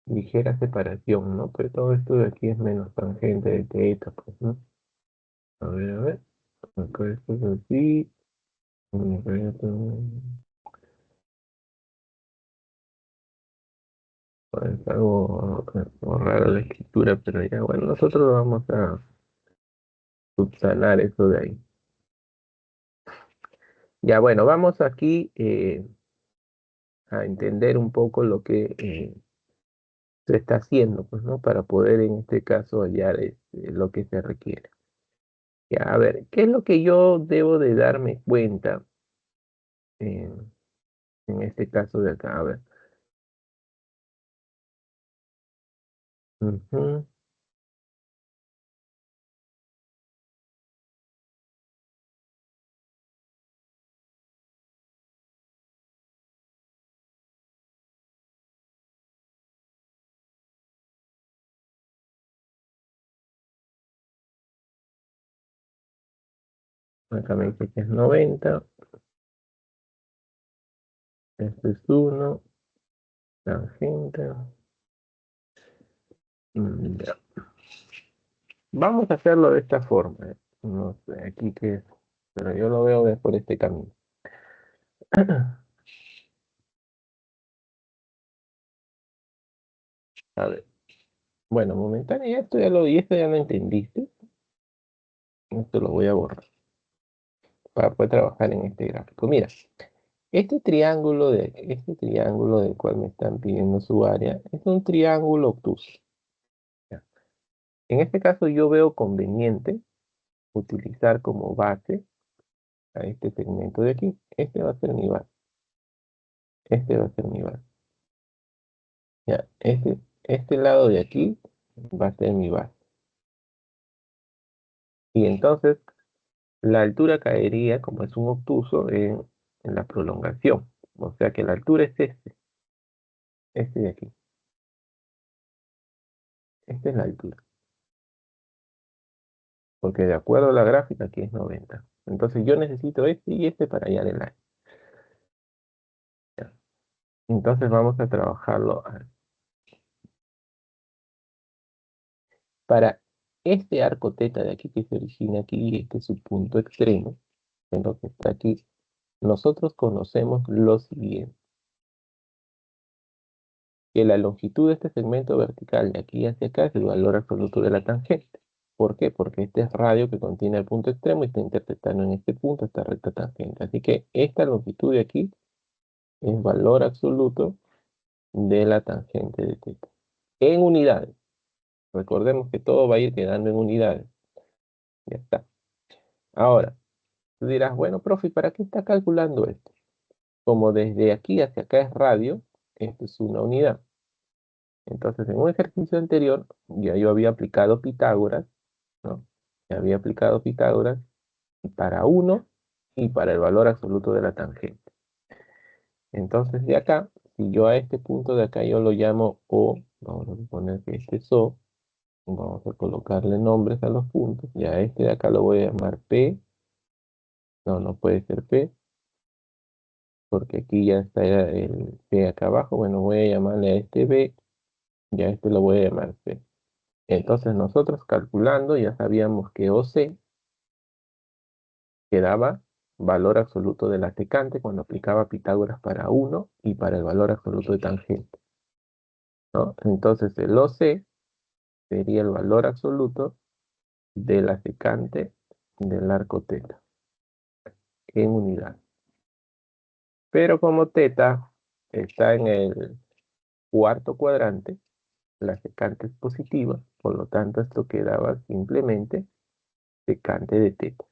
ligera separación, ¿no? Pero todo esto de aquí es menos tangente de teta, pues, ¿no? A ver, acá esto es así. Acá es algo raro la escritura, pero ya bueno, nosotros vamos a subsanar eso de ahí. Ya bueno, vamos aquí a entender un poco lo que se está haciendo, pues, ¿no? Para poder en este caso hallar lo que se requiere. Ya, a ver, ¿qué es lo que yo debo de darme cuenta en este caso de acá? A ver. Ujú. Acá me dice que es 90. Este es 1. Tangente. Ya. Vamos a hacerlo de esta forma. No sé aquí qué es, pero yo lo veo por este camino. A ver. Bueno, momentáneo, esto ya lo entendiste. Esto lo voy a borrar para poder trabajar en este gráfico. Mira, este triángulo del cual me están pidiendo su área es un triángulo obtuso. ¿Ya? En este caso yo veo conveniente utilizar como base a este segmento de aquí. Este va a ser mi base. Este va a ser mi base. Ya, este lado de aquí va a ser mi base. Y entonces la altura caería, como es un obtuso, en la prolongación. O sea que la altura es este de aquí. Esta es la altura. Porque de acuerdo a la gráfica aquí es 90. Entonces yo necesito este y este para hallar el área. Ya. Entonces vamos a trabajarlo. Para Este arco teta de aquí que se origina aquí, este es su punto extremo, en lo que está aquí, nosotros conocemos lo siguiente, que la longitud de este segmento vertical de aquí hacia acá es el valor absoluto de la tangente. ¿Por qué? Porque este es radio que contiene el punto extremo y está interpretando en este punto esta recta tangente. Así que esta longitud de aquí es valor absoluto de la tangente de teta. En unidades. Recordemos que todo va a ir quedando en unidades. Ya está. Ahora, tú dirás, bueno, profe, ¿para qué está calculando esto? Como desde aquí hacia acá es radio, esto es una unidad. Entonces, en un ejercicio anterior, ya yo había aplicado Pitágoras, ¿no? Ya había aplicado Pitágoras para 1 y para el valor absoluto de la tangente. Entonces, de acá, si yo a este punto de acá yo lo llamo O, vamos a poner que este es O, vamos a colocarle nombres a los puntos, ya a este de acá lo voy a llamar P, no puede ser P, porque aquí ya está el P acá abajo, bueno, voy a llamarle a este B, ya a este lo voy a llamar C. Entonces nosotros calculando ya sabíamos que OC quedaba valor absoluto de la secante cuando aplicaba Pitágoras para 1 y para el valor absoluto de tangente, ¿no? Entonces el OC sería el valor absoluto de la secante del arco teta en unidad. Pero como teta está en el cuarto cuadrante, la secante es positiva, por lo tanto esto quedaba simplemente secante de teta,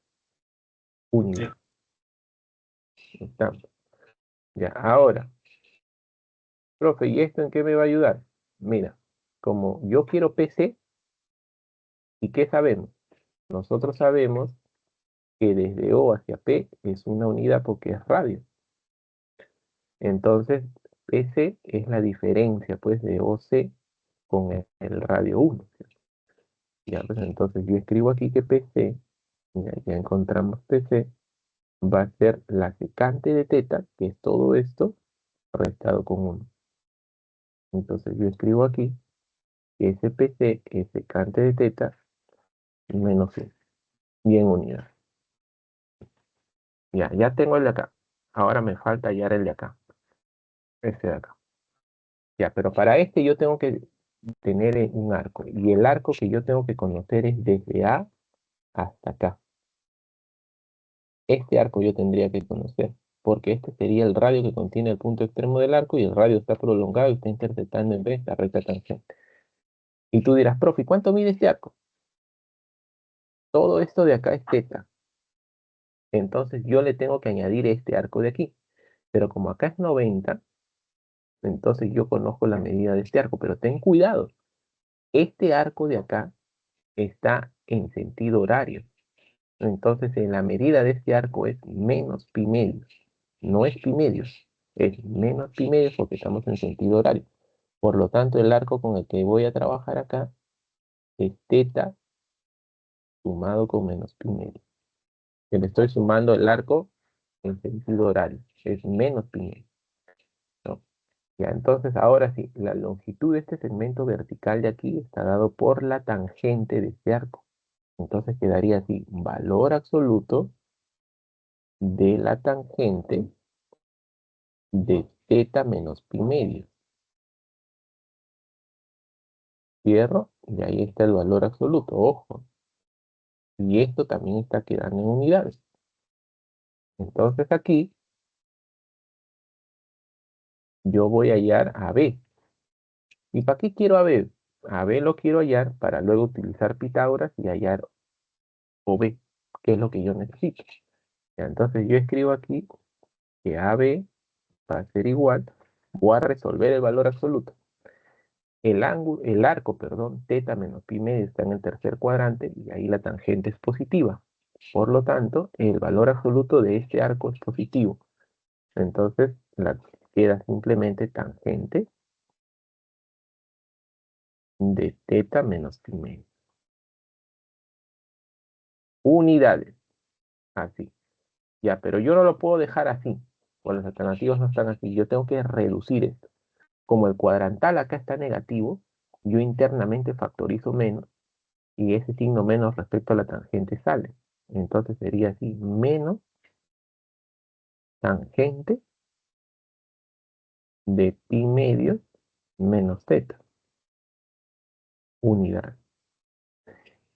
unidad. Estamos. Ya, ahora, profe, ¿y esto en qué me va a ayudar? Mira, como yo quiero PC, ¿y qué sabemos? Nosotros sabemos que desde O hacia P es una unidad porque es radio. Entonces, PC es la diferencia, pues, de OC con el radio 1. Ya, pues, entonces yo escribo aquí que PC, ya encontramos PC, va a ser la secante de teta, que es todo esto, restado con 1. Entonces yo escribo aquí que SPC es secante de teta menos 1, y en unidad. Ya tengo el de acá. Ahora me falta hallar el de acá, este de acá. Ya, pero para este yo tengo que tener un arco, y el arco que yo tengo que conocer es desde A hasta acá. Este arco yo tendría que conocer, porque este sería el radio que contiene el punto extremo del arco y el radio está prolongado y está interceptando en vez la recta tangente. Y tú dirás, profe, ¿cuánto mide este arco? Todo esto de acá es teta. Entonces yo le tengo que añadir este arco de aquí. Pero como acá es 90, entonces yo conozco la medida de este arco. Pero ten cuidado, este arco de acá está en sentido horario. Entonces en la medida de este arco es menos pi medios. No es pi medios, es menos pi medios porque estamos en sentido horario. Por lo tanto, el arco con el que voy a trabajar acá es teta sumado con menos pi medios. Que le estoy sumando el arco en sentido horario. Es menos pi medios, ¿no? Ya, entonces ahora sí, la longitud de este segmento vertical de aquí está dado por la tangente de este arco. Entonces quedaría así, valor absoluto de la tangente de teta menos pi medio. Cierro y ahí está el valor absoluto, ojo. Y esto también está quedando en unidades. Entonces aquí yo voy a hallar a B. ¿Y para qué quiero a B? A B lo quiero hallar para luego utilizar Pitágoras y hallar OB, que es lo que yo necesito. Ya, entonces yo escribo aquí que AB va a ser igual, voy a resolver el valor absoluto. El arco, perdón, teta menos pi medio está en el tercer cuadrante y ahí la tangente es positiva. Por lo tanto, el valor absoluto de este arco es positivo. Entonces, queda simplemente tangente de teta menos pi medio. Unidades, así. Ya, pero yo no lo puedo dejar así, porque las alternativas no están así. Yo tengo que reducir esto. Como el cuadrantal acá está negativo, yo internamente factorizo menos y ese signo menos respecto a la tangente sale. Entonces sería así, menos tangente de pi medios menos teta, unidad.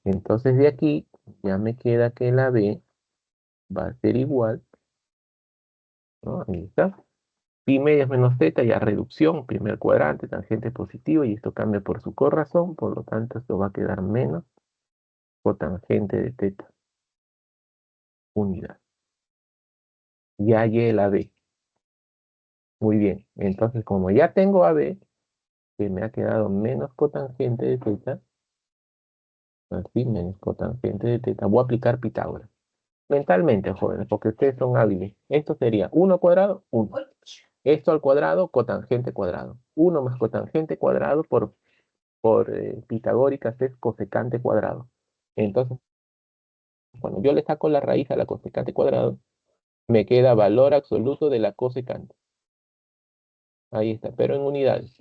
Entonces de aquí ya me queda que la B va a ser igual, ¿no? Ahí está. Pi medios menos teta, ya reducción, primer cuadrante, tangente positivo, y esto cambia por su corrazón, por lo tanto esto va a quedar menos cotangente de teta, unidad. Ya hallé la B. Muy bien, entonces como ya tengo a B, que me ha quedado menos cotangente de teta, así, menos cotangente de teta, voy a aplicar Pitágoras. Mentalmente, jóvenes, porque ustedes son hábiles. Esto sería 1 cuadrado, 1. Esto al cuadrado, cotangente cuadrado. 1 más cotangente cuadrado por pitagóricas es cosecante cuadrado. Entonces, cuando yo le saco la raíz a la cosecante cuadrado, me queda valor absoluto de la cosecante. Ahí está, pero en unidades.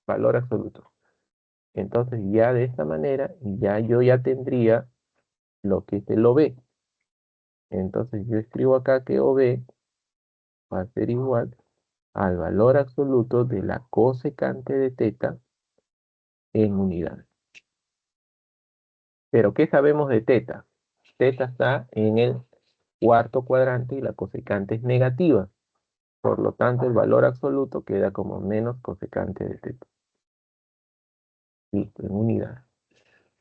Valor absoluto. Entonces, ya de esta manera, yo ya tendría lo que es el OB. Entonces, yo escribo acá que OB va a ser igual al valor absoluto de la cosecante de teta en unidades. Pero, ¿qué sabemos de teta? Teta está en el cuarto cuadrante y la cosecante es negativa. Por lo tanto, el valor absoluto queda como menos cosecante de teta. Listo, en unidades.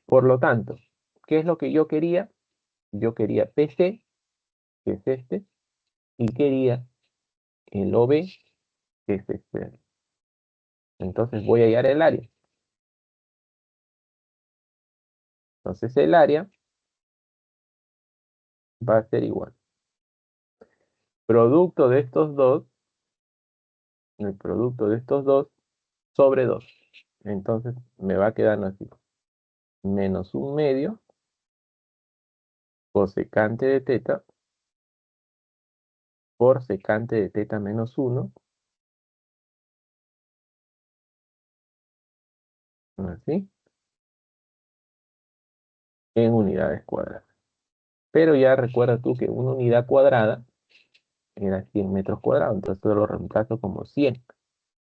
Por lo tanto, ¿qué es lo que yo quería? Yo quería PC, que es este, y quería el OB, que es este. Entonces voy a hallar el área. Entonces el área va a ser igual. Producto de estos dos, el producto de estos dos sobre 2. Entonces me va quedando así. Menos un medio cosecante de teta por secante de teta menos 1. Así. En unidades cuadradas. Pero ya recuerda tú que una unidad cuadrada era 100 metros cuadrados. Entonces yo lo reemplazo como 100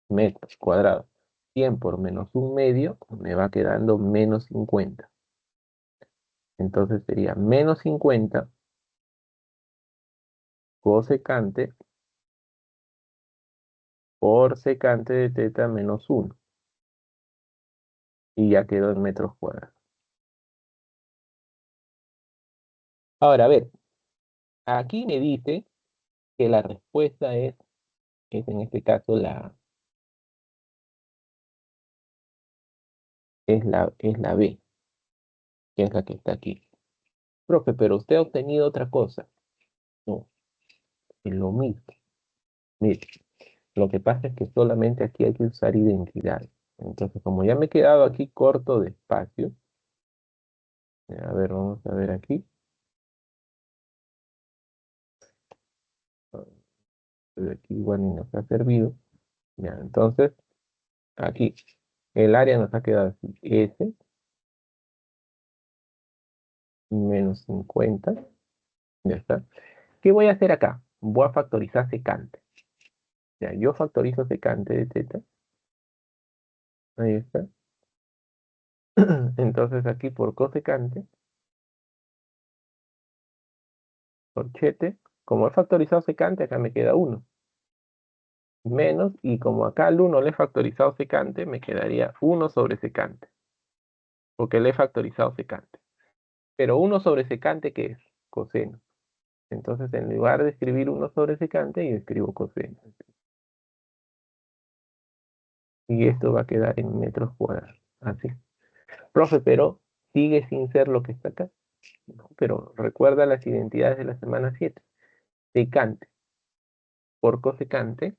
metros cuadrados. 100 por menos un medio me va quedando menos 50. Entonces sería menos 50 cosecante por secante de teta menos 1. Y ya quedó en metros cuadrados. Ahora, a ver, aquí me dice que la respuesta es en este caso es la B, que es la que está aquí. Profe, pero usted ha obtenido otra cosa. No, es lo mismo. Mire, lo que pasa es que solamente aquí hay que usar identidad. Entonces, como ya me he quedado aquí corto de espacio, a ver, vamos a ver aquí. De aquí igual ni nos ha servido. Ya, entonces, aquí, el área nos ha quedado así. S menos 50. Ya está. ¿Qué voy a hacer acá? Voy a factorizar secante. Ya, yo factorizo secante de teta. Ahí está. Entonces aquí por cosecante, por chete, como he factorizado secante, acá me queda 1. Menos, y como acá al 1 le he factorizado secante, me quedaría 1 sobre secante. Porque le he factorizado secante. Pero 1 sobre secante, ¿qué es? Coseno. Entonces, en lugar de escribir 1 sobre secante, yo escribo coseno. Y esto va a quedar en metros cuadrados. Así. Profe, pero sigue sin ser lo que está acá. No, pero recuerda las identidades de la semana 7. Secante por cosecante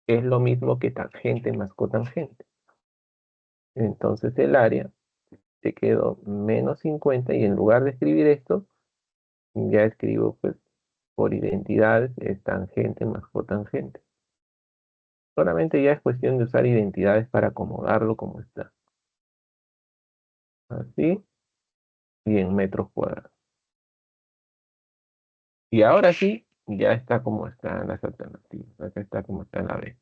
es lo mismo que tangente más cotangente. Entonces el área te quedó menos 50 y en lugar de escribir esto, ya escribo pues por identidades es tangente más cotangente. Solamente ya es cuestión de usar identidades para acomodarlo como está. Así. y en metros cuadrados. Y ahora sí, ya está como están las alternativas. Acá está como está en la B.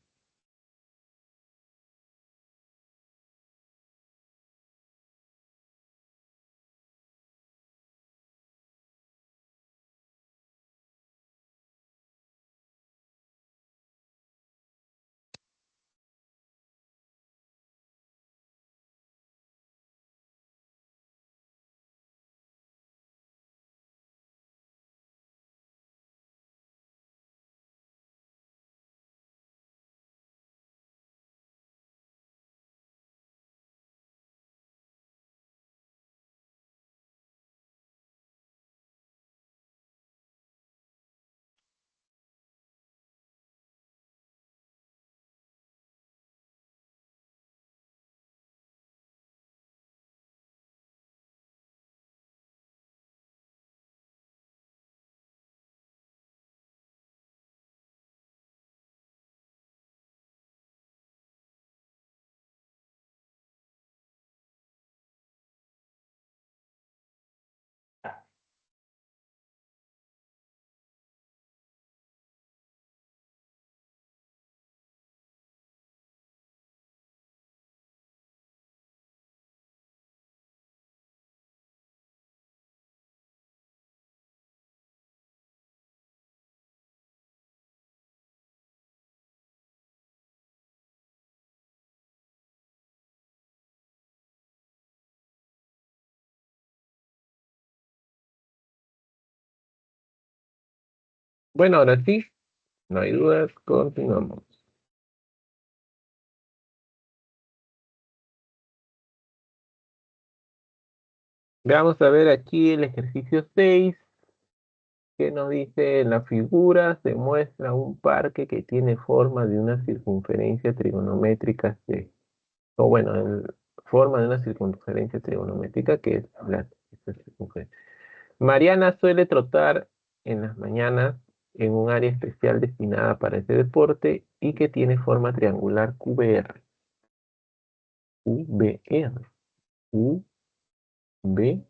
Bueno, ahora sí, no hay dudas, continuamos. Vamos a ver aquí el ejercicio 6, que nos dice: en la figura se muestra un parque que tiene forma de una circunferencia trigonométrica C. O bueno, forma de una circunferencia trigonométrica que es esta circunferencia. Mariana suele trotar en las mañanas en un área especial destinada para ese deporte y que tiene forma triangular QBR. QBR. QBR.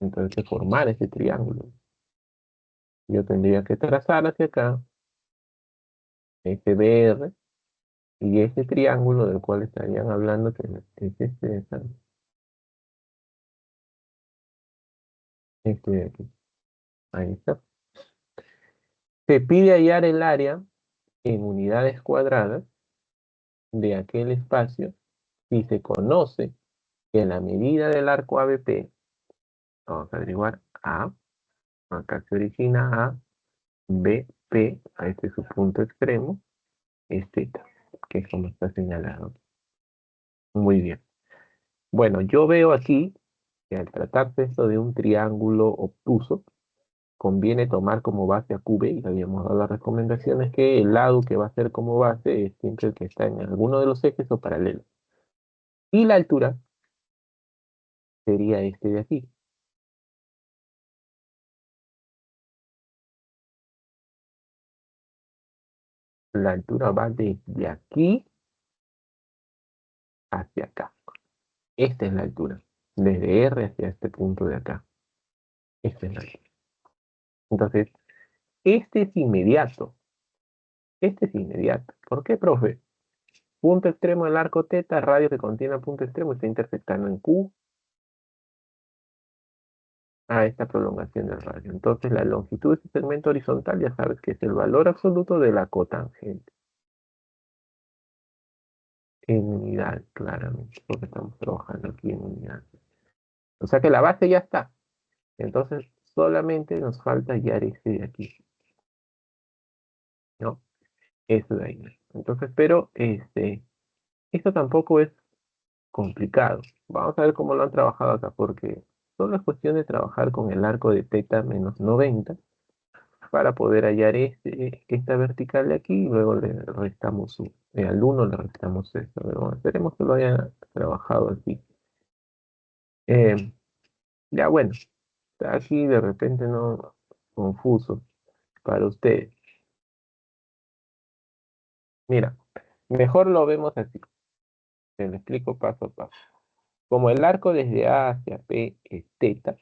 Entonces, formar ese triángulo, yo tendría que trazar hacia acá ese BR y ese triángulo del cual estarían hablando, que es este de acá, este de aquí. Ahí está. Se pide hallar el área en unidades cuadradas de aquel espacio y se conoce que la medida del arco ABP, vamos a averiguar A, acá se origina A, BP, a este es su punto extremo, es θ, que es como está señalado. Muy bien. Bueno, yo veo aquí que al tratarse esto de un triángulo obtuso, conviene tomar como base a QB, y habíamos dado las recomendaciones que el lado que va a ser como base es siempre el que está en alguno de los ejes o paralelo. Y la altura sería este de aquí. La altura va desde aquí hacia acá. Esta es la altura. Desde R hacia este punto de acá. Esta es la altura. Entonces, este es inmediato. Este es inmediato. ¿Por qué, profe? Punto extremo del arco θ, radio que contiene el punto extremo, está intersectando en Q a esta prolongación del radio. Entonces, la longitud de este segmento horizontal ya sabes que es el valor absoluto de la cotangente. En unidad, claramente, porque estamos trabajando aquí en unidad. O sea que la base ya está. Entonces, solamente nos falta hallar este de aquí, ¿no? Eso de ahí. Entonces, pero esto tampoco es complicado. Vamos a ver cómo lo han trabajado acá, porque solo es cuestión de trabajar con el arco de θ menos 90 para poder hallar esta vertical de aquí y luego le restamos al 1 le restamos esto. Pero bueno, esperemos que lo haya trabajado así. Eh, ya bueno, está aquí de repente no confuso para ustedes. Mira, mejor lo vemos así. Te lo explico paso a paso. Como el arco desde A hacia P es teta,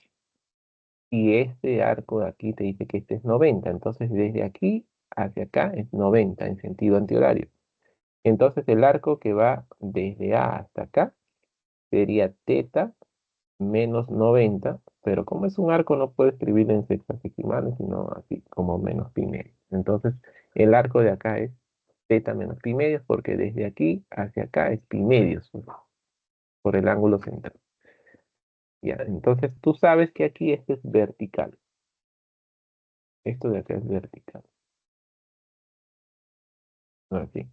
y este arco de aquí te dice que este es 90, entonces desde aquí hacia acá es 90 en sentido antihorario. Entonces el arco que va desde A hasta acá sería teta menos 90, pero como es un arco no puedo escribir en sexagesimales, sino así como menos pi medios. Entonces el arco de acá es teta menos pi medios porque desde aquí hacia acá es pi medios por el ángulo central. Ya, entonces tú sabes que aquí este es vertical. Esto de acá es vertical. Así.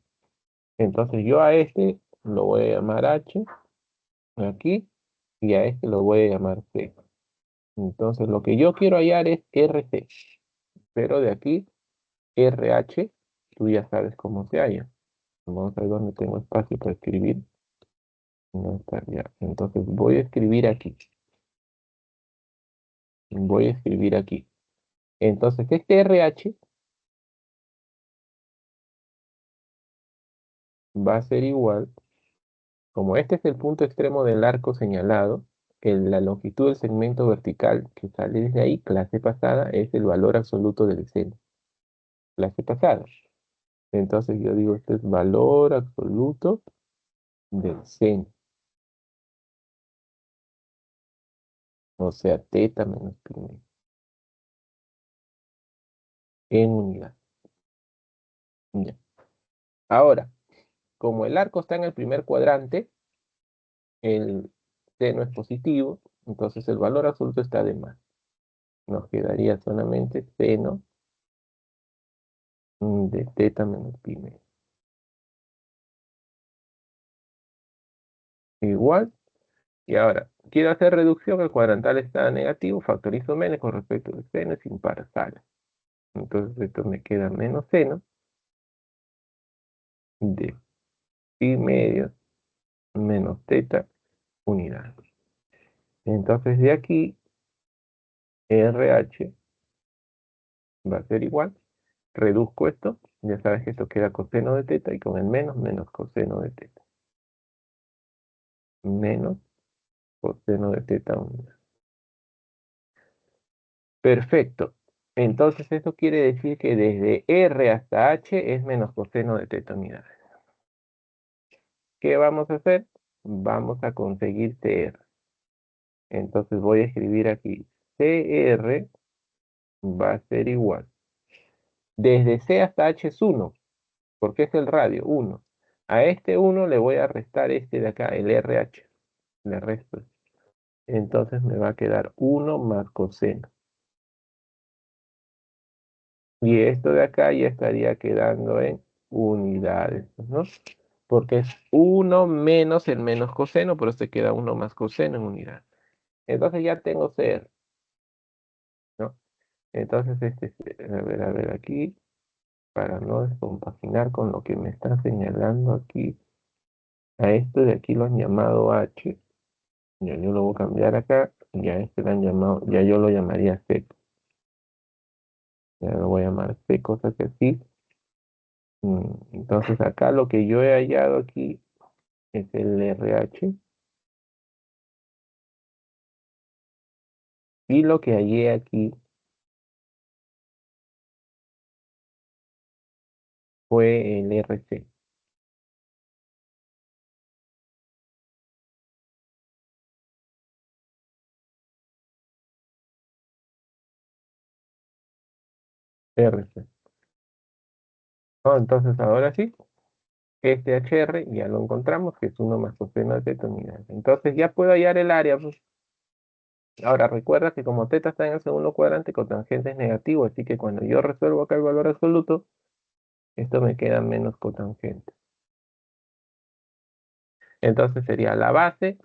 Entonces yo a este lo voy a llamar H aquí y a este lo voy a llamar C. Entonces lo que yo quiero hallar es RC, pero de aquí RH, tú ya sabes cómo se halla. Vamos a ver dónde tengo espacio para escribir. No está ya. Entonces voy a escribir aquí. Voy a escribir aquí. Entonces este RH va a ser igual, como este es el punto extremo del arco señalado, la longitud del segmento vertical que sale desde ahí, clase pasada, es el valor absoluto del seno. Clase pasada. Entonces yo digo, este es valor absoluto del seno. O sea, teta menos pi medio en unidad. Ya. Ahora, como el arco está en el primer cuadrante, el seno es positivo, entonces el valor absoluto está de más. Nos quedaría solamente seno de teta menos pi medio. Igual. Y ahora, quiero hacer reducción, el cuadrantal está negativo, factorizo menos con respecto al seno, es impar, sale. Entonces esto me queda menos seno de pi medio menos teta unidad. Entonces de aquí, RH va a ser igual. Reduzco esto, ya sabes que esto queda coseno de teta y con el menos, menos coseno de teta. Menos coseno de teta unidad. Perfecto. Entonces esto quiere decir que desde R hasta H es menos coseno de teta unidad. ¿Qué vamos a hacer? Vamos a conseguir CR. Entonces voy a escribir aquí CR va a ser igual. Desde C hasta H es 1, porque es el radio, 1. A este 1 le voy a restar este de acá, el RH. Le resto. Entonces me va a quedar 1 más coseno. Y esto de acá ya estaría quedando en unidades, ¿no? Porque es 1 menos el menos coseno, pero se queda 1 más coseno en unidad. Entonces ya tengo CR, ¿no? Entonces, a ver aquí, para no descompaginar con lo que me está señalando aquí, a esto de aquí lo han llamado H, ya yo lo voy a cambiar acá, ya este lo han llamado, ya yo lo llamaría C, ya lo voy a llamar C, cosa que así. Entonces acá lo que yo he hallado aquí es el RH, y lo que hallé aquí fue el RC. RC. ¿No? Entonces ahora sí, este HR ya lo encontramos, que es 1 más coseno de teta unidad. Entonces ya puedo hallar el área, pues. Ahora recuerda que como teta está en el segundo cuadrante, cotangente es negativo, así que cuando yo resuelvo acá el valor absoluto, esto me queda menos cotangente. Entonces sería la base,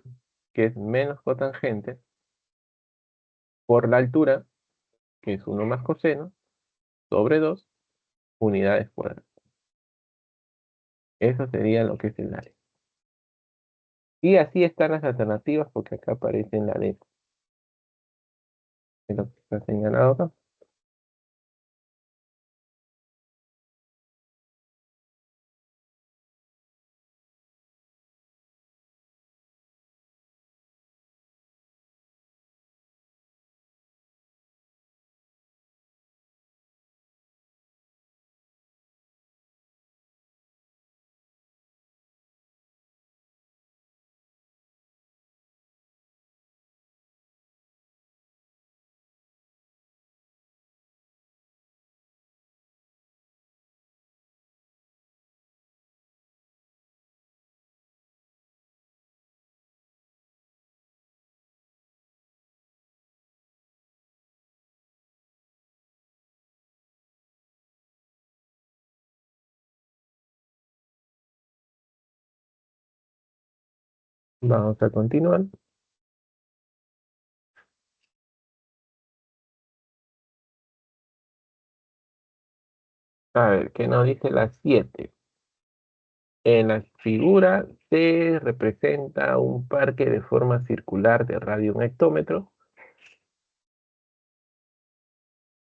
que es menos cotangente, por la altura, que es 1 más coseno, sobre 2 unidades cuadradas. Eso sería lo que es el área. Y así están las alternativas, porque acá aparece en la D, es lo que está señalado acá. Vamos a continuar. A ver, ¿qué nos dice la 7? En la figura se representa un parque de forma circular de radio 1 hectómetro.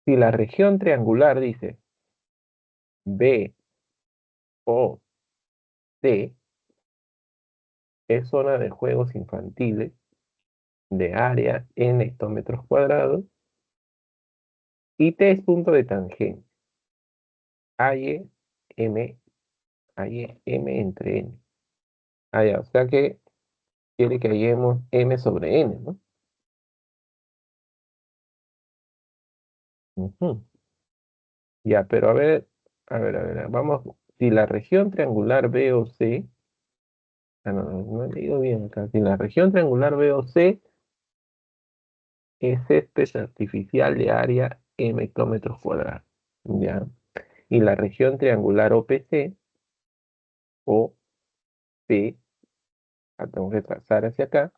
Si la región triangular dice B o C es zona de juegos infantiles de área en hectómetros cuadrados y T es punto de tangente. Hay M, hay M entre N. Ah, ya, o sea que quiere que hallemos M sobre N, ¿no? Ujú. Ya, pero a ver, vamos. Si la región triangular B o C, no he leído bien acá. Si la región triangular B o C es césped artificial de área M hectómetros cuadrados, ¿ya? Y la región triangular OPC o P, tengo que trazar hacia acá,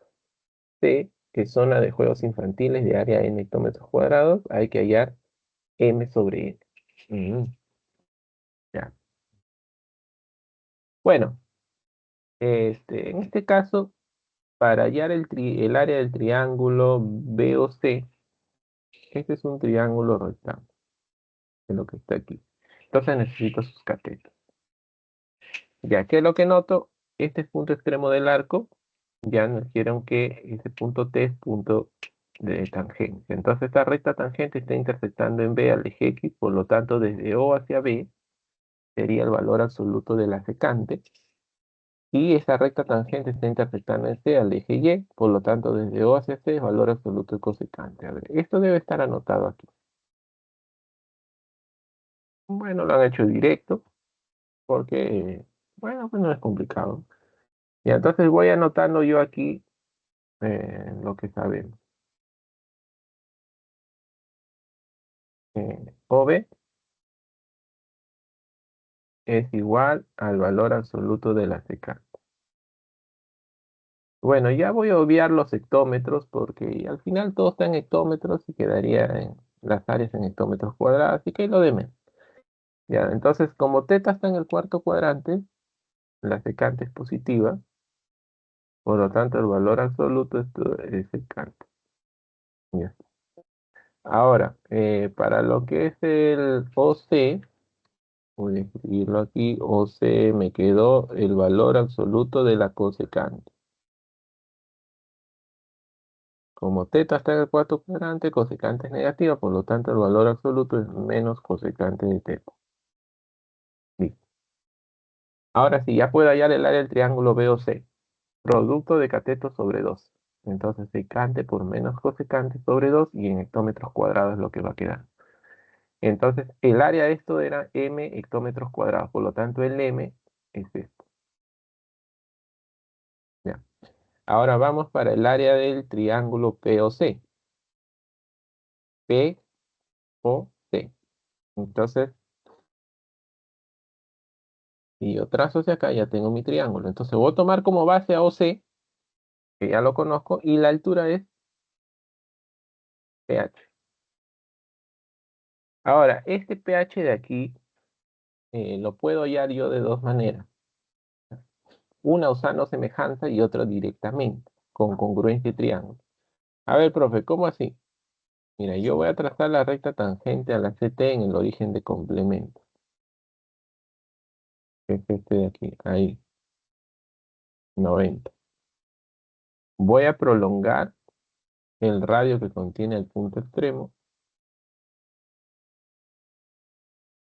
C, que es zona de juegos infantiles de área N hectómetros cuadrados, hay que hallar M sobre N. Ya. Bueno, en este caso, para hallar el área del triángulo BOC, este es un triángulo rectángulo, es lo que está aquí. Entonces necesito sus catetos. Ya que lo que noto, este punto extremo del arco, ya nos dijeron que ese punto T es punto de tangencia. Entonces esta recta tangente está intersectando en B al eje X, por lo tanto desde O hacia B sería el valor absoluto de la secante. Y esa recta tangente está intersectando en C al eje Y, por lo tanto desde O hacia C es valor absoluto de cosecante. A ver, esto debe estar anotado aquí. Bueno, lo han hecho directo, porque, bueno, pues no es complicado. Y entonces voy anotando yo aquí lo que sabemos. OB es igual al valor absoluto de la secante. Bueno, ya voy a obviar los hectómetros porque al final todo está en hectómetros y quedaría en las áreas en hectómetros cuadrados, así que lo de menos. Ya, entonces como teta está en el cuarto cuadrante, la secante es positiva, por lo tanto el valor absoluto es secante. Ya. Ahora, para lo que es el OC, voy a escribirlo aquí, OC me quedó el valor absoluto de la cosecante. Como teta está en el cuarto cuadrante, cosecante es negativa, por lo tanto el valor absoluto es menos cosecante de teta. Listo. Ahora sí, ya puedo hallar el área del triángulo BOC. Producto de cateto sobre 2. Entonces secante por menos cosecante sobre 2 y en hectómetros cuadrados es lo que va a quedar. Entonces el área de esto era m hectómetros cuadrados, por lo tanto el m es esto. Ya. Ahora vamos para el área del triángulo POC. POC. Entonces, si yo trazo hacia acá, ya tengo mi triángulo. Entonces voy a tomar como base a OC, que ya lo conozco, y la altura es pH. Ahora, este pH de aquí lo puedo hallar yo de dos maneras. Una usando semejanza y otra directamente, con congruencia de triángulo. A ver, profe, ¿cómo así? Mira, yo voy a trazar la recta tangente a la CT en el origen de complemento. Que es este de aquí, ahí, 90. Voy a prolongar el radio que contiene el punto extremo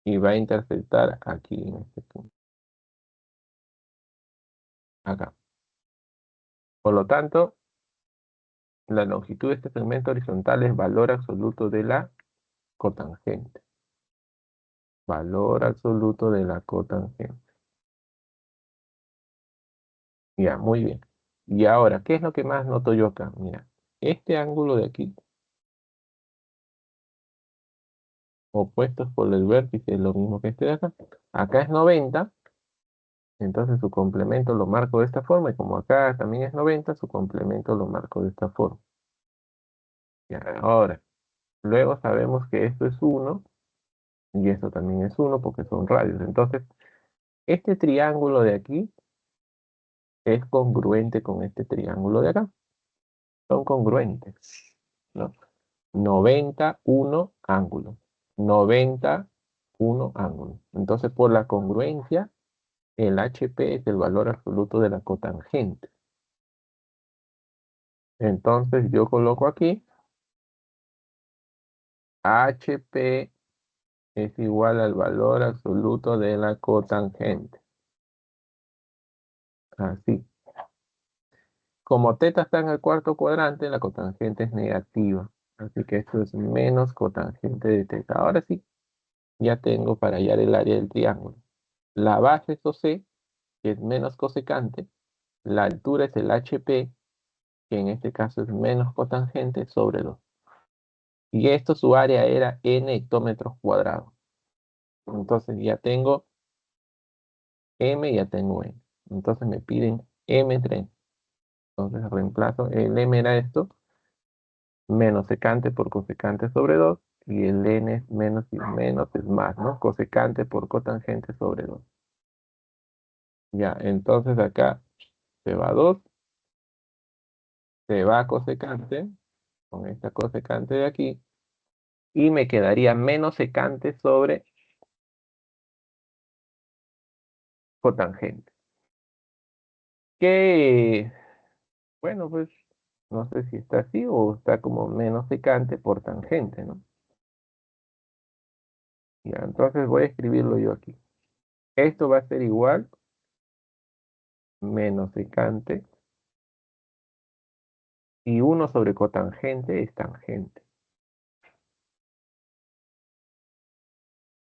y va a intersectar aquí en este punto, acá. Por lo tanto, la longitud de este segmento horizontal es valor absoluto de la cotangente. Valor absoluto de la cotangente. Ya, muy bien. Y ahora, ¿qué es lo que más noto yo acá? Mira, este ángulo de aquí, opuestos por el vértice, es lo mismo que este de acá. Acá es 90 Entonces su complemento lo marco de esta forma y como acá también es 90, su complemento lo marco de esta forma. Ya, ahora, luego sabemos que esto es 1 y esto también es 1 porque son radios. Entonces, este triángulo de aquí es congruente con este triángulo de acá. Son congruentes, ¿no? 91 ángulos. 91 ángulos. Entonces, por la congruencia, el HP es el valor absoluto de la cotangente. Entonces, yo coloco aquí HP es igual al valor absoluto de la cotangente. Así. Como teta está en el cuarto cuadrante, la cotangente es negativa. Así que esto es menos cotangente de teta. Ahora sí, ya tengo para hallar el área del triángulo. La base es OC, que es menos cosecante. La altura es el HP, que en este caso es menos cotangente, sobre 2. Y esto su área era n hectómetros cuadrados. Entonces ya tengo M, ya tengo N. Entonces me piden M3. Entonces reemplazo, el M era esto, menos secante por cosecante sobre 2, y el N es menos y menos es más, ¿no? Cosecante por cotangente sobre 2. Ya, entonces acá se va 2, se va cosecante, con esta cosecante de aquí, y me quedaría menos secante sobre cotangente. Que, bueno, pues no sé si está así o está como menos secante por tangente, ¿no? Ya, entonces voy a escribirlo yo aquí. Esto va a ser igual, menos secante, y 1 sobre cotangente es tangente.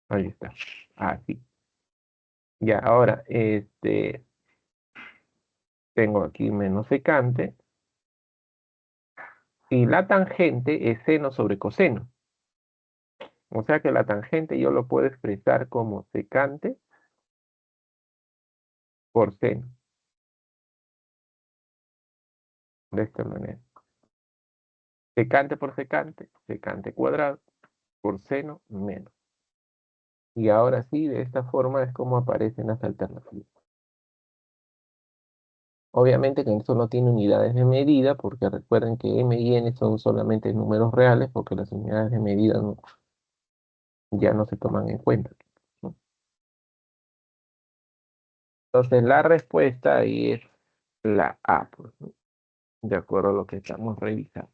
Ahí está. Así. Ya, ahora, tengo aquí menos secante, y la tangente es seno sobre coseno. O sea que la tangente yo lo puedo expresar como secante por seno, de esta manera. Secante por secante, secante cuadrado, por seno menos. Y ahora sí, de esta forma es como aparecen las alternativas. Obviamente que esto no tiene unidades de medida, porque recuerden que M y N son solamente números reales, porque las unidades de medida ya no se toman en cuenta, ¿no? Entonces la respuesta ahí es la A, pues, ¿no? De acuerdo a lo que estamos revisando.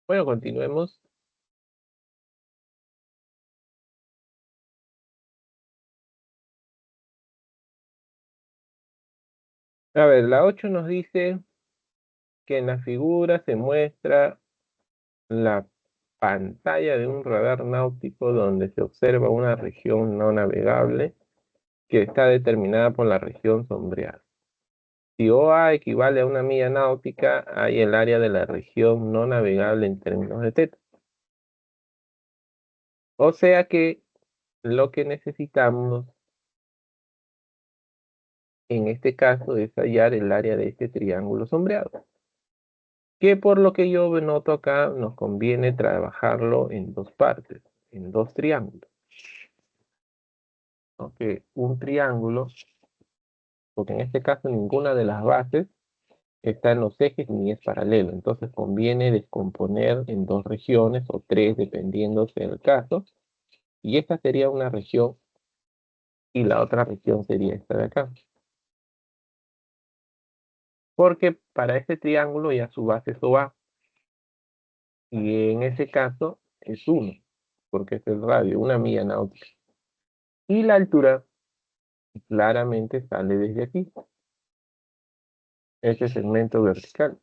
Bueno, continuemos. A ver, la 8 nos dice que en la figura se muestra la pantalla de un radar náutico donde se observa una región no navegable que está determinada por la región sombreada. Si OA equivale a una milla náutica, hay el área de la región no navegable en términos de θ. O sea que lo que necesitamos en este caso es hallar el área de este triángulo sombreado, que por lo que yo noto acá nos conviene trabajarlo en dos partes, en dos triángulos. ¿No? Que un triángulo, porque en este caso ninguna de las bases está en los ejes ni es paralelo, entonces conviene descomponer en dos regiones o tres dependiendo del caso, y esta sería una región y la otra región sería esta de acá. Porque para este triángulo ya su base es OA, y en ese caso es 1, porque es el radio, una milla náutica. Y la altura claramente sale desde aquí, este segmento vertical.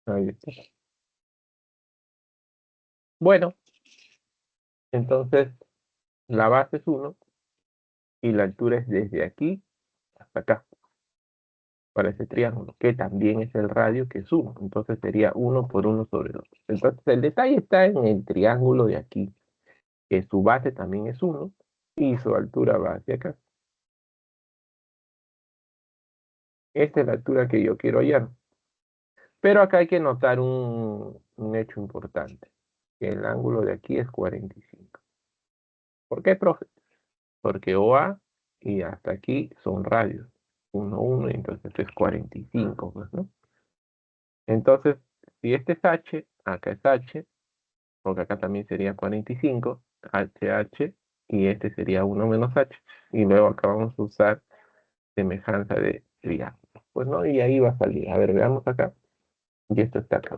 Ahí está. Bueno, entonces la base es 1 y la altura es desde aquí hasta acá, para ese triángulo, que también es el radio, que es 1. Entonces sería 1 por 1 sobre 2. Entonces el detalle está en el triángulo de aquí, que su base también es 1 y su altura va hacia acá. Esta es la altura que yo quiero hallar. Pero acá hay que notar un hecho importante, que el ángulo de aquí es 45. ¿Por qué, profe? Porque OA y hasta aquí son radios. 1, 1, y entonces es 45, pues, ¿no? Entonces, si este es H, acá es H, porque acá también sería 45, HH, y este sería 1 menos H. Y luego acá vamos a usar semejanza de triángulo. Pues no, y ahí va a salir. A ver, veamos acá. Y esto está acá.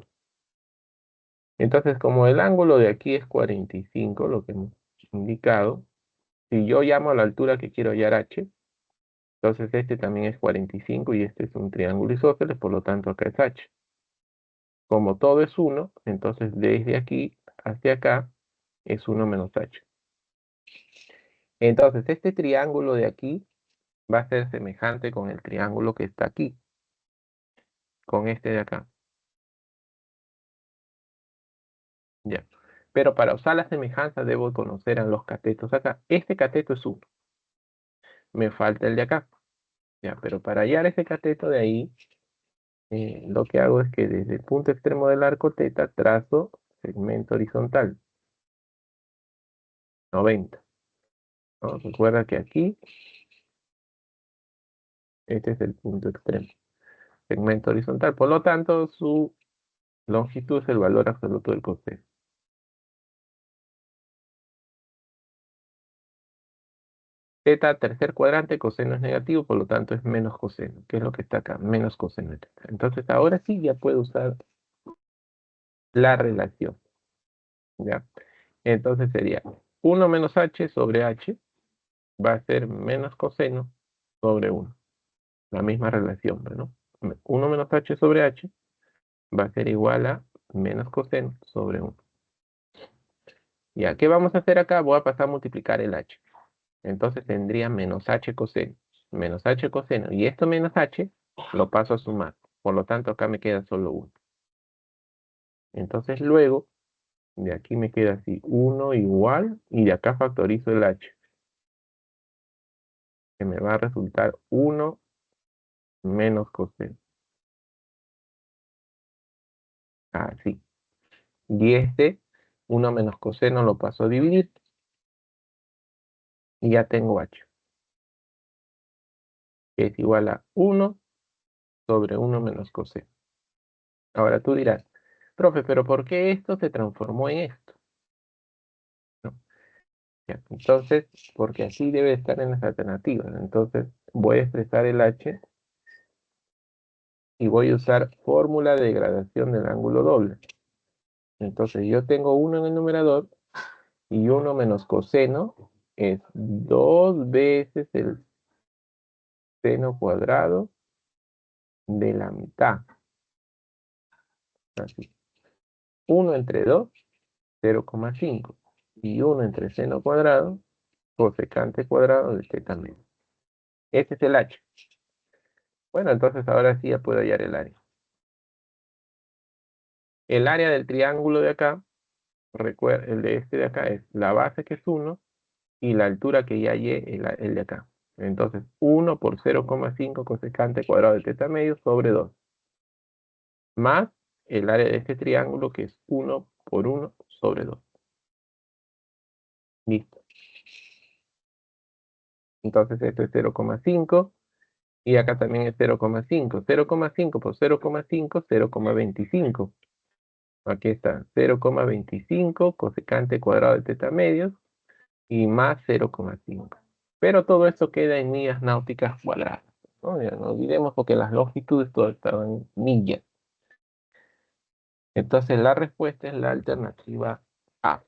Entonces, como el ángulo de aquí es 45, lo que hemos indicado, si yo llamo a la altura que quiero hallar H, entonces este también es 45 y este es un triángulo isósceles, por lo tanto acá es H. Como todo es 1, entonces desde aquí hacia acá es 1 menos H. Entonces este triángulo de aquí va a ser semejante con el triángulo que está aquí, con este de acá. Ya. Pero para usar la semejanza debo conocer a los catetos acá. Este cateto es 1. Me falta el de acá. Ya, pero para hallar ese cateto de ahí, lo que hago es que desde el punto extremo del arco teta trazo segmento horizontal, 90. ¿No? Recuerda que aquí, este es el punto extremo, segmento horizontal. Por lo tanto, su longitud es el valor absoluto del coseno. Teta, tercer cuadrante, coseno es negativo, por lo tanto es menos coseno. ¿Qué es lo que está acá? Menos coseno de teta. Entonces, ahora sí ya puedo usar la relación. ¿Ya? Entonces sería 1 menos h sobre h va a ser menos coseno sobre 1. La misma relación, ¿no? 1 menos h sobre h va a ser igual a menos coseno sobre 1. Ya, ¿qué vamos a hacer acá? Voy a pasar a multiplicar el h. Entonces tendría menos h coseno. Menos h coseno. Y esto menos h lo paso a sumar. Por lo tanto, acá me queda solo 1. Entonces luego, de aquí me queda así, 1 igual, y de acá factorizo el h, que me va a resultar 1 menos coseno. Así. Y este 1 menos coseno lo paso a dividir. Y ya tengo h, que es igual a 1 sobre 1 menos coseno. Ahora tú dirás, profe, pero ¿por qué esto se transformó en esto? ¿No? Ya, entonces, porque así debe estar en las alternativas. Entonces, voy a expresar el h y voy a usar fórmula de degradación del ángulo doble. Entonces yo tengo 1 en el numerador y 1 menos coseno es 2 veces el seno cuadrado de la mitad. Así. 1 entre 2, 0,5. Y 1 entre seno cuadrado, cosecante cuadrado de teta medio. Este es el h. Bueno, entonces ahora sí ya puedo hallar el área. El área del triángulo de acá, recuerda, el de este de acá es la base que es 1 y la altura que ya hallé el de acá. Entonces 1 por 0,5 cosecante cuadrado de teta medio sobre 2. Más el área de este triángulo que es 1 por 1 sobre 2. Listo. Entonces esto es 0,5 y acá también es 0,5. 0,5 por 0,5, 0,25. Aquí está 0,25 cosecante cuadrado de teta medios y más 0,5. Pero todo esto queda en millas náuticas cuadradas, ¿no? Ya no olvidemos porque las longitudes todo están en millas. Entonces la respuesta es la alternativa A.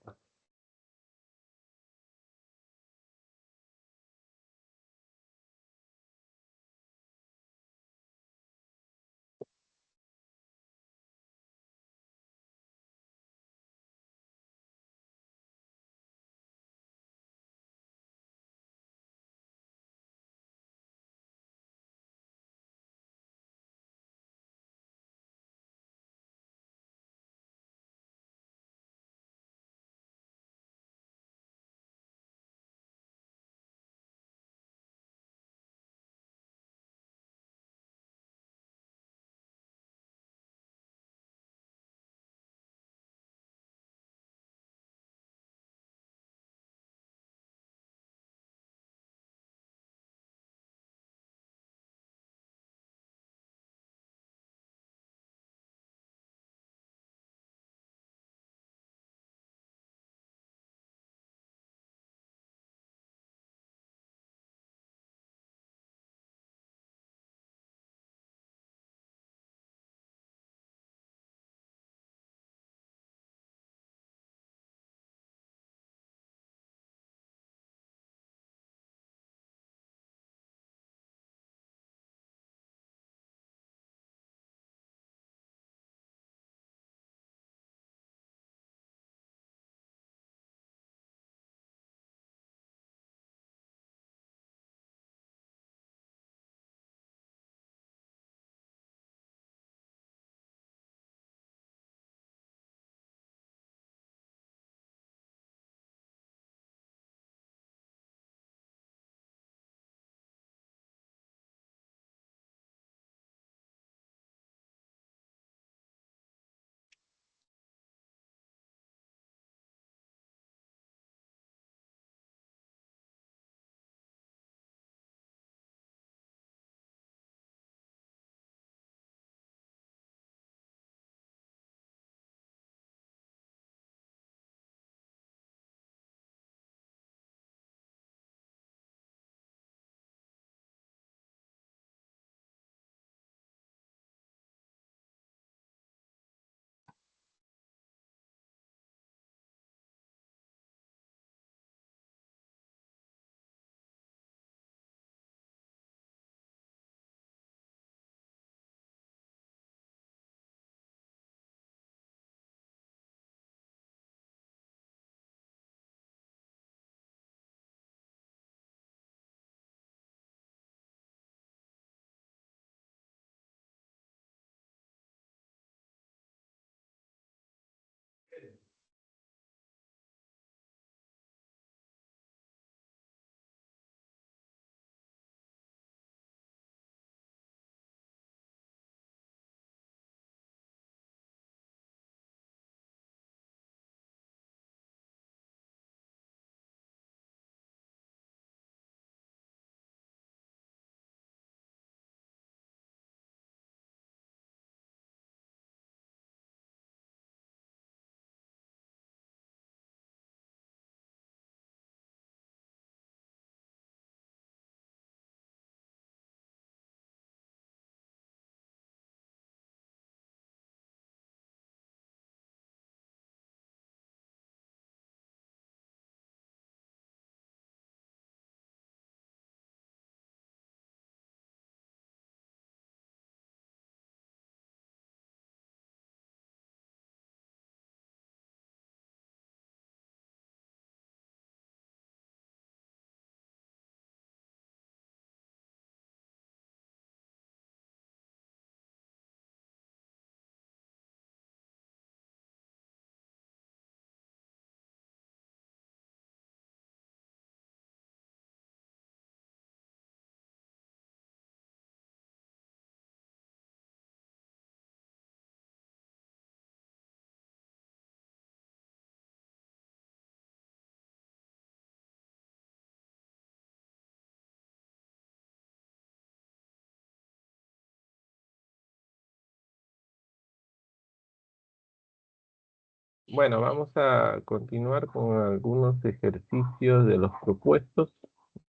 Bueno, vamos a continuar con algunos ejercicios de los propuestos,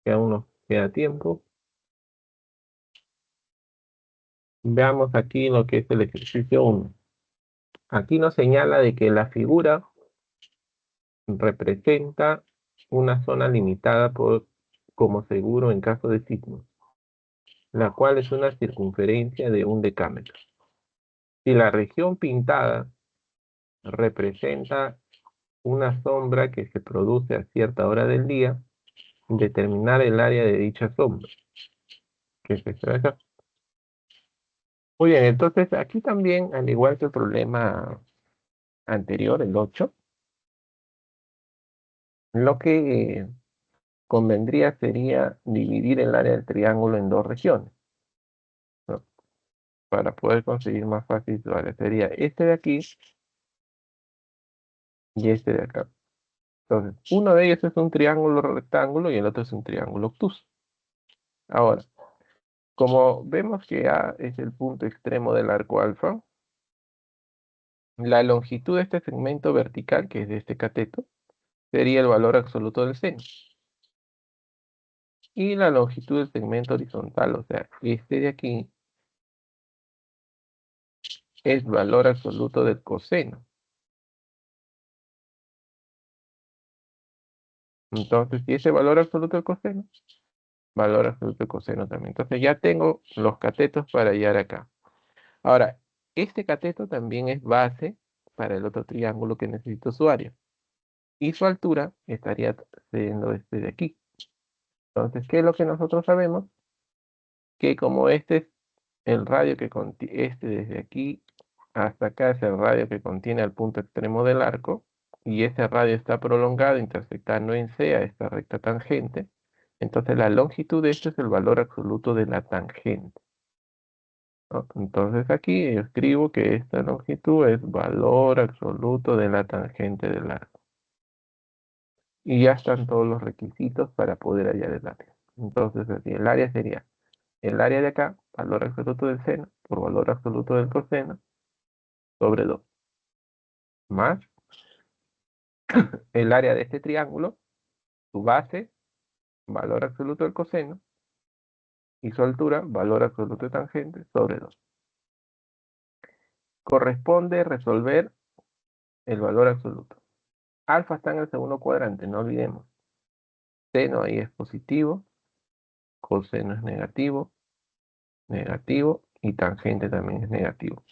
que aún nos queda tiempo. Veamos aquí lo que es el ejercicio 1. Aquí nos señala de que la figura representa una zona limitada como seguro en caso de sismo, la cual es una circunferencia de 1 decámetro. Si la región pintada representa una sombra que se produce a cierta hora del día, determinar el área de dicha sombra, que se extrae acá. Muy bien, entonces aquí también, al igual que el problema anterior, el 8, lo que convendría sería dividir el área del triángulo en dos regiones, ¿no? Para poder conseguir más fácil su área. Sería este de aquí y este de acá. Entonces, uno de ellos es un triángulo rectángulo y el otro es un triángulo obtuso. Ahora, como vemos que A es el punto extremo del arco alfa, la longitud de este segmento vertical, que es de este cateto, sería el valor absoluto del seno. Y la longitud del segmento horizontal, o sea, este de aquí, es valor absoluto del coseno. Entonces, si ese valor absoluto del coseno, valor absoluto del coseno también. Entonces ya tengo los catetos para hallar acá. Ahora, este cateto también es base para el otro triángulo que necesito su área. Y su altura estaría siendo este de aquí. Entonces, ¿qué es lo que nosotros sabemos? Que como este es el radio que contiene, este desde aquí hasta acá es el radio que contiene el punto extremo del arco, y ese radio está prolongado intersectando en C a esta recta tangente, entonces la longitud de esto es el valor absoluto de la tangente, ¿no? Entonces aquí yo escribo que esta longitud es valor absoluto de la tangente del arco. Y ya están todos los requisitos para poder hallar el área. Entonces así, el área sería el área de acá, valor absoluto del seno, por valor absoluto del coseno, sobre 2, más el área de este triángulo, su base, valor absoluto del coseno, y su altura, valor absoluto de tangente, sobre 2. Corresponde resolver el valor absoluto. Alfa está en el segundo cuadrante, no olvidemos. Seno ahí es positivo, coseno es negativo, negativo, y tangente también es negativo.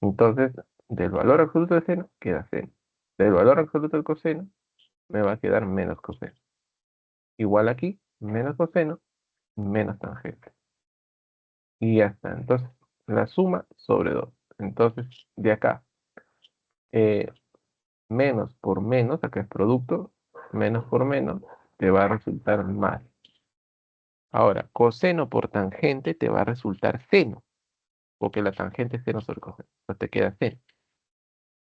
Entonces, del valor absoluto del seno, queda seno. Del valor absoluto del coseno, me va a quedar menos coseno. Igual aquí, menos coseno, menos tangente. Y ya está. Entonces, la suma sobre 2. Entonces, de acá, eh, menos por menos, acá es producto, menos por menos, te va a resultar más. Ahora, coseno por tangente te va a resultar seno, porque la tangente es seno sobre coseno. Entonces te queda seno,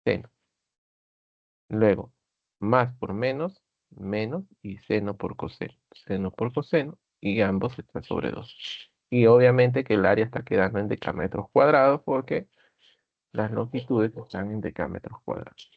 seno. Luego, más por menos, menos, y seno por coseno, y ambos están sobre 2. Y obviamente que el área está quedando en decámetros cuadrados, porque las longitudes están en decámetros cuadrados.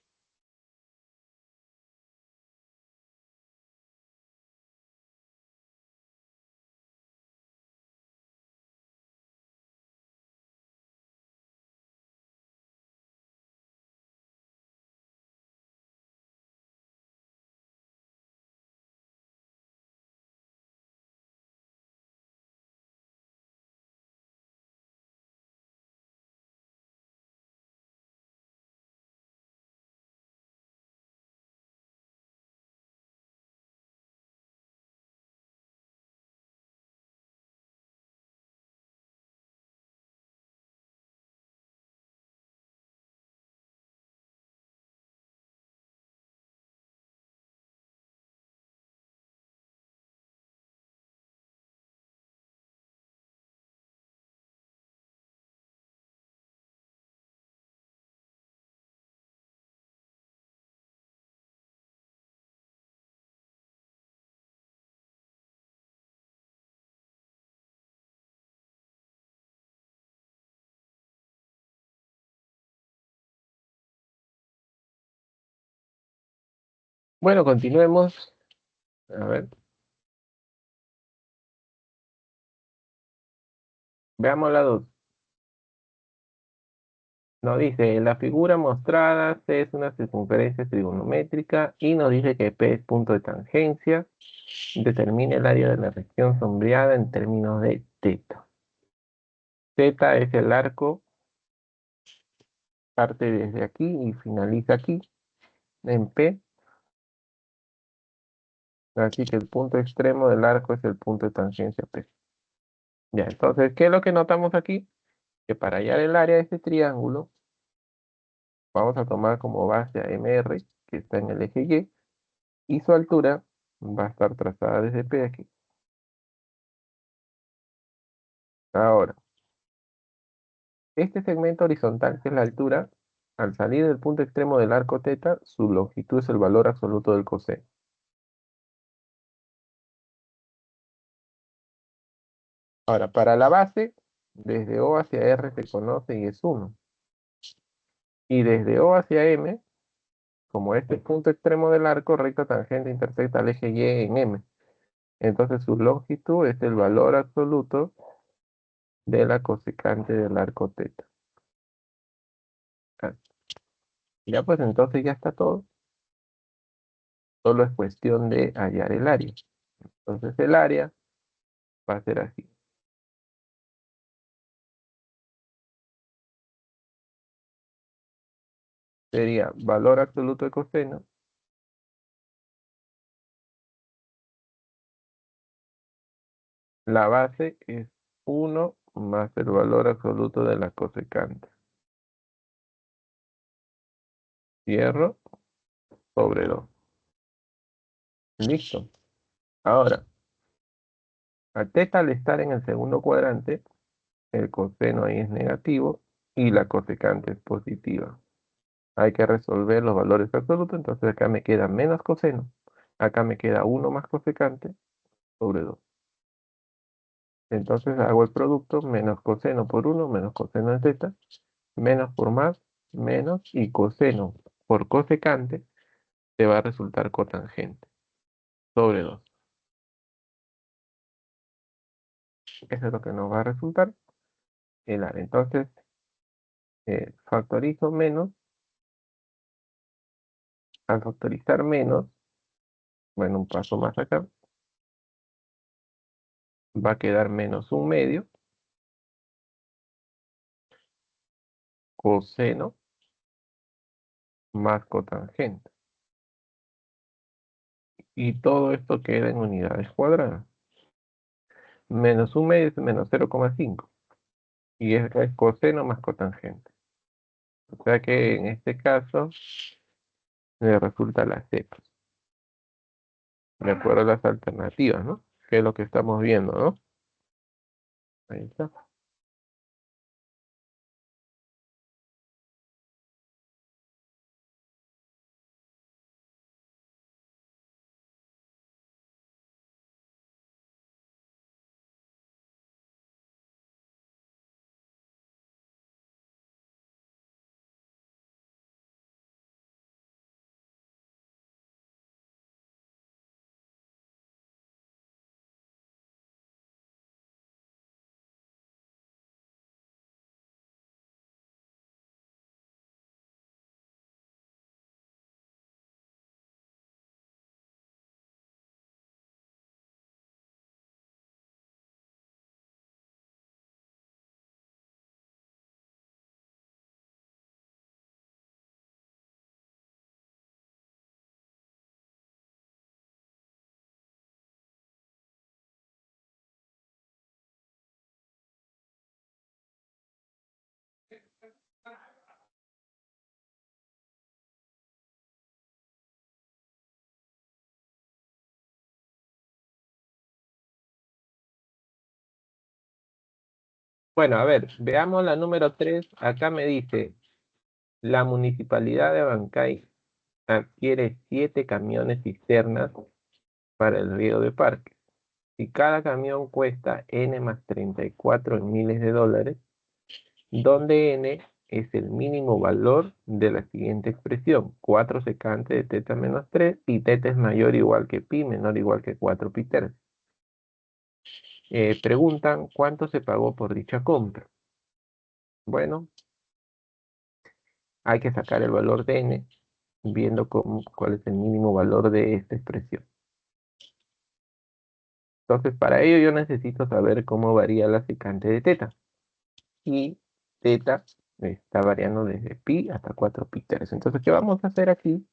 Bueno, continuemos. A ver. Veamos la 2. Nos dice, la figura mostrada C es una circunferencia trigonométrica y nos dice que P es punto de tangencia. Determine el área de la región sombreada en términos de teta. Teta es el arco, parte desde aquí y finaliza aquí, en P. Así que el punto extremo del arco es el punto de tangencia P. Ya, entonces, ¿qué es lo que notamos aquí? Que para hallar el área de este triángulo, vamos a tomar como base a MR, que está en el eje Y, y su altura va a estar trazada desde P aquí. Ahora, este segmento horizontal, que es la altura, al salir del punto extremo del arco teta, su longitud es el valor absoluto del coseno. Ahora, para la base, desde O hacia R se conoce y es 1. Y desde O hacia M, como este punto extremo del arco, recta tangente intersecta al eje Y en M. Entonces su longitud es el valor absoluto de la cosecante del arco teta. Ah, ya pues entonces ya está todo. Solo es cuestión de hallar el área. Entonces el área va a ser así. Sería valor absoluto de coseno la base es 1 más el valor absoluto de la cosecante. Cierro sobre 2. Listo. Ahora, a teta al estar en el segundo cuadrante, el coseno ahí es negativo y la cosecante es positiva. Hay que resolver los valores absolutos, entonces acá me queda menos coseno. Acá me queda 1 más cosecante sobre 2. Entonces hago el producto menos coseno por 1 menos coseno de teta, menos por más, menos, y coseno por cosecante te va a resultar cotangente sobre 2. Eso es lo que nos va a resultar el área. Entonces, factorizo menos. Al factorizar menos, bueno, un paso más acá, va a quedar menos 1/2 coseno más cotangente. Y todo esto queda en unidades cuadradas. Menos 1/2 es menos 0,5. Y es coseno más cotangente. O sea que en este caso me resulta la C, de acuerdo a las alternativas, ¿no? Que es lo que estamos viendo, ¿no? Ahí está. Bueno, a ver, veamos la número 3. Acá me dice, la Municipalidad de Abancay adquiere 7 camiones cisternas para el riego de parques. Si cada camión cuesta N más 34 miles de dólares, donde N es el mínimo valor de la siguiente expresión. 4 secante de teta menos 3 y teta es mayor o igual que pi, menor o igual que 4 pi tercios. Preguntan cuánto se pagó por dicha compra. Bueno, hay que sacar el valor de n, viendo cuál es el mínimo valor de esta expresión. Entonces, para ello yo necesito saber cómo varía la secante de teta. Y teta está variando desde pi hasta 4 pi tercios. Entonces, ¿qué vamos a hacer aquí?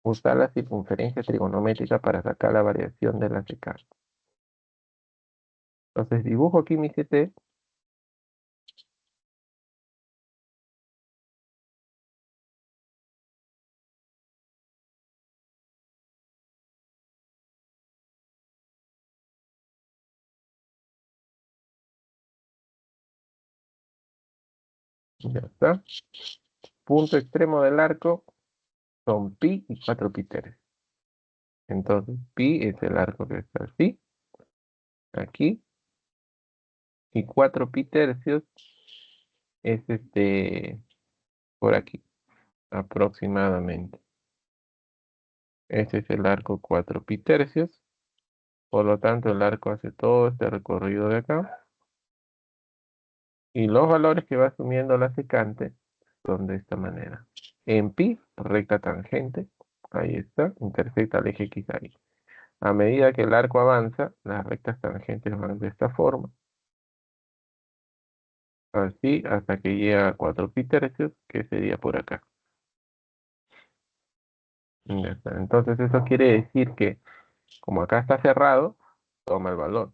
Usar la circunferencia trigonométrica para sacar la variación de la secante. Entonces, dibujo aquí mi CT. Ya está. Punto extremo del arco son pi y 4 pi tercios. Entonces, pi es el arco que está así, aquí, y 4 pi tercios es por aquí, aproximadamente. Este es el arco 4 pi tercios, por lo tanto el arco hace todo este recorrido de acá, y los valores que va asumiendo la secante son de esta manera. En pi, recta tangente, ahí está, intersecta el eje X ahí. A medida que el arco avanza, las rectas tangentes van de esta forma, así hasta que llega a 4 pi tercios, que sería por acá. Ya está. Entonces eso quiere decir que como acá está cerrado, toma el valor.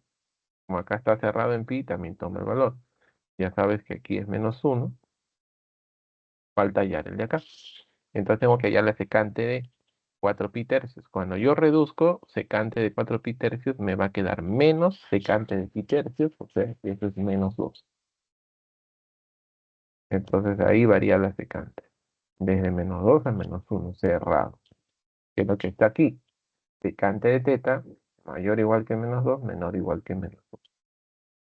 Como acá está cerrado en pi, también toma el valor. Ya sabes que aquí es -1, falta hallar el de acá. Entonces tengo que hallar la secante de 4 pi tercios. Cuando yo reduzco secante de 4 pi tercios, me va a quedar menos secante de pi tercios, o sea, que eso es -2. Entonces ahí varía la secante. Desde -2 a -1, cerrado. Que es lo que está aquí. Secante de teta, mayor o igual que -2, menor o igual que -2.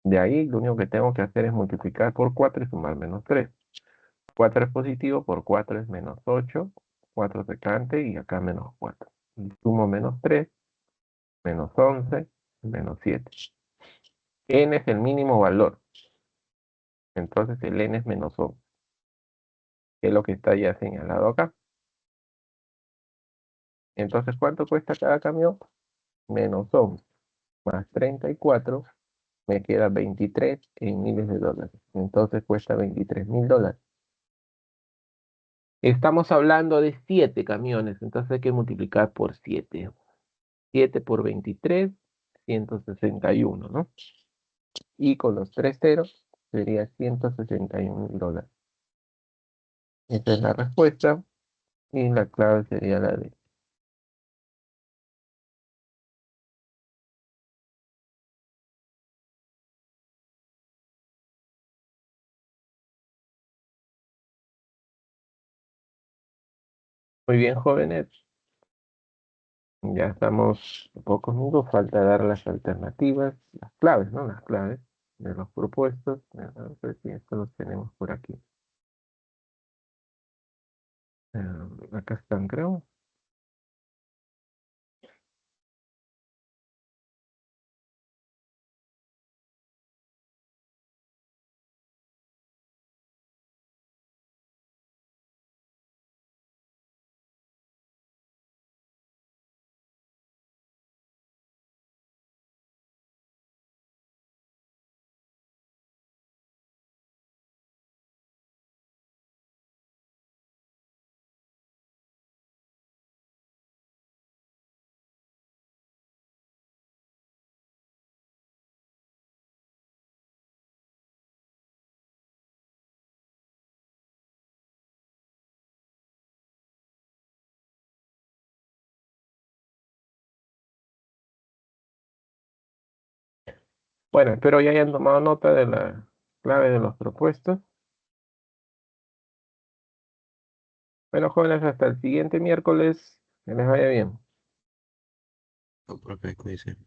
De ahí lo único que tengo que hacer es multiplicar por 4 y sumar -3. 4 es positivo, por 4 es -8, 4 secante y acá -4. Y sumo -3, -11, -7. N es el mínimo valor, entonces el N es -11, que es lo que está ya señalado acá. Entonces, ¿cuánto cuesta cada camión? -11 más 34, me queda 23 en miles de dólares. Entonces cuesta $23.000. Estamos hablando de 7 camiones, entonces hay que multiplicar por 7. 7 por 23, 161, ¿no? Y con los 3 ceros sería $161.000. Esa es la respuesta y la clave sería la D. Muy bien, jóvenes. Ya estamos a pocos minutos. Falta dar las alternativas, las claves, ¿no? Las claves de los propuestos. A ver si esto los tenemos por aquí. Acá están, creo. Bueno, espero ya hayan tomado nota de la clave de los propuestos. Bueno, jóvenes, hasta el siguiente miércoles. Que les vaya bien. No, profe, cuídese.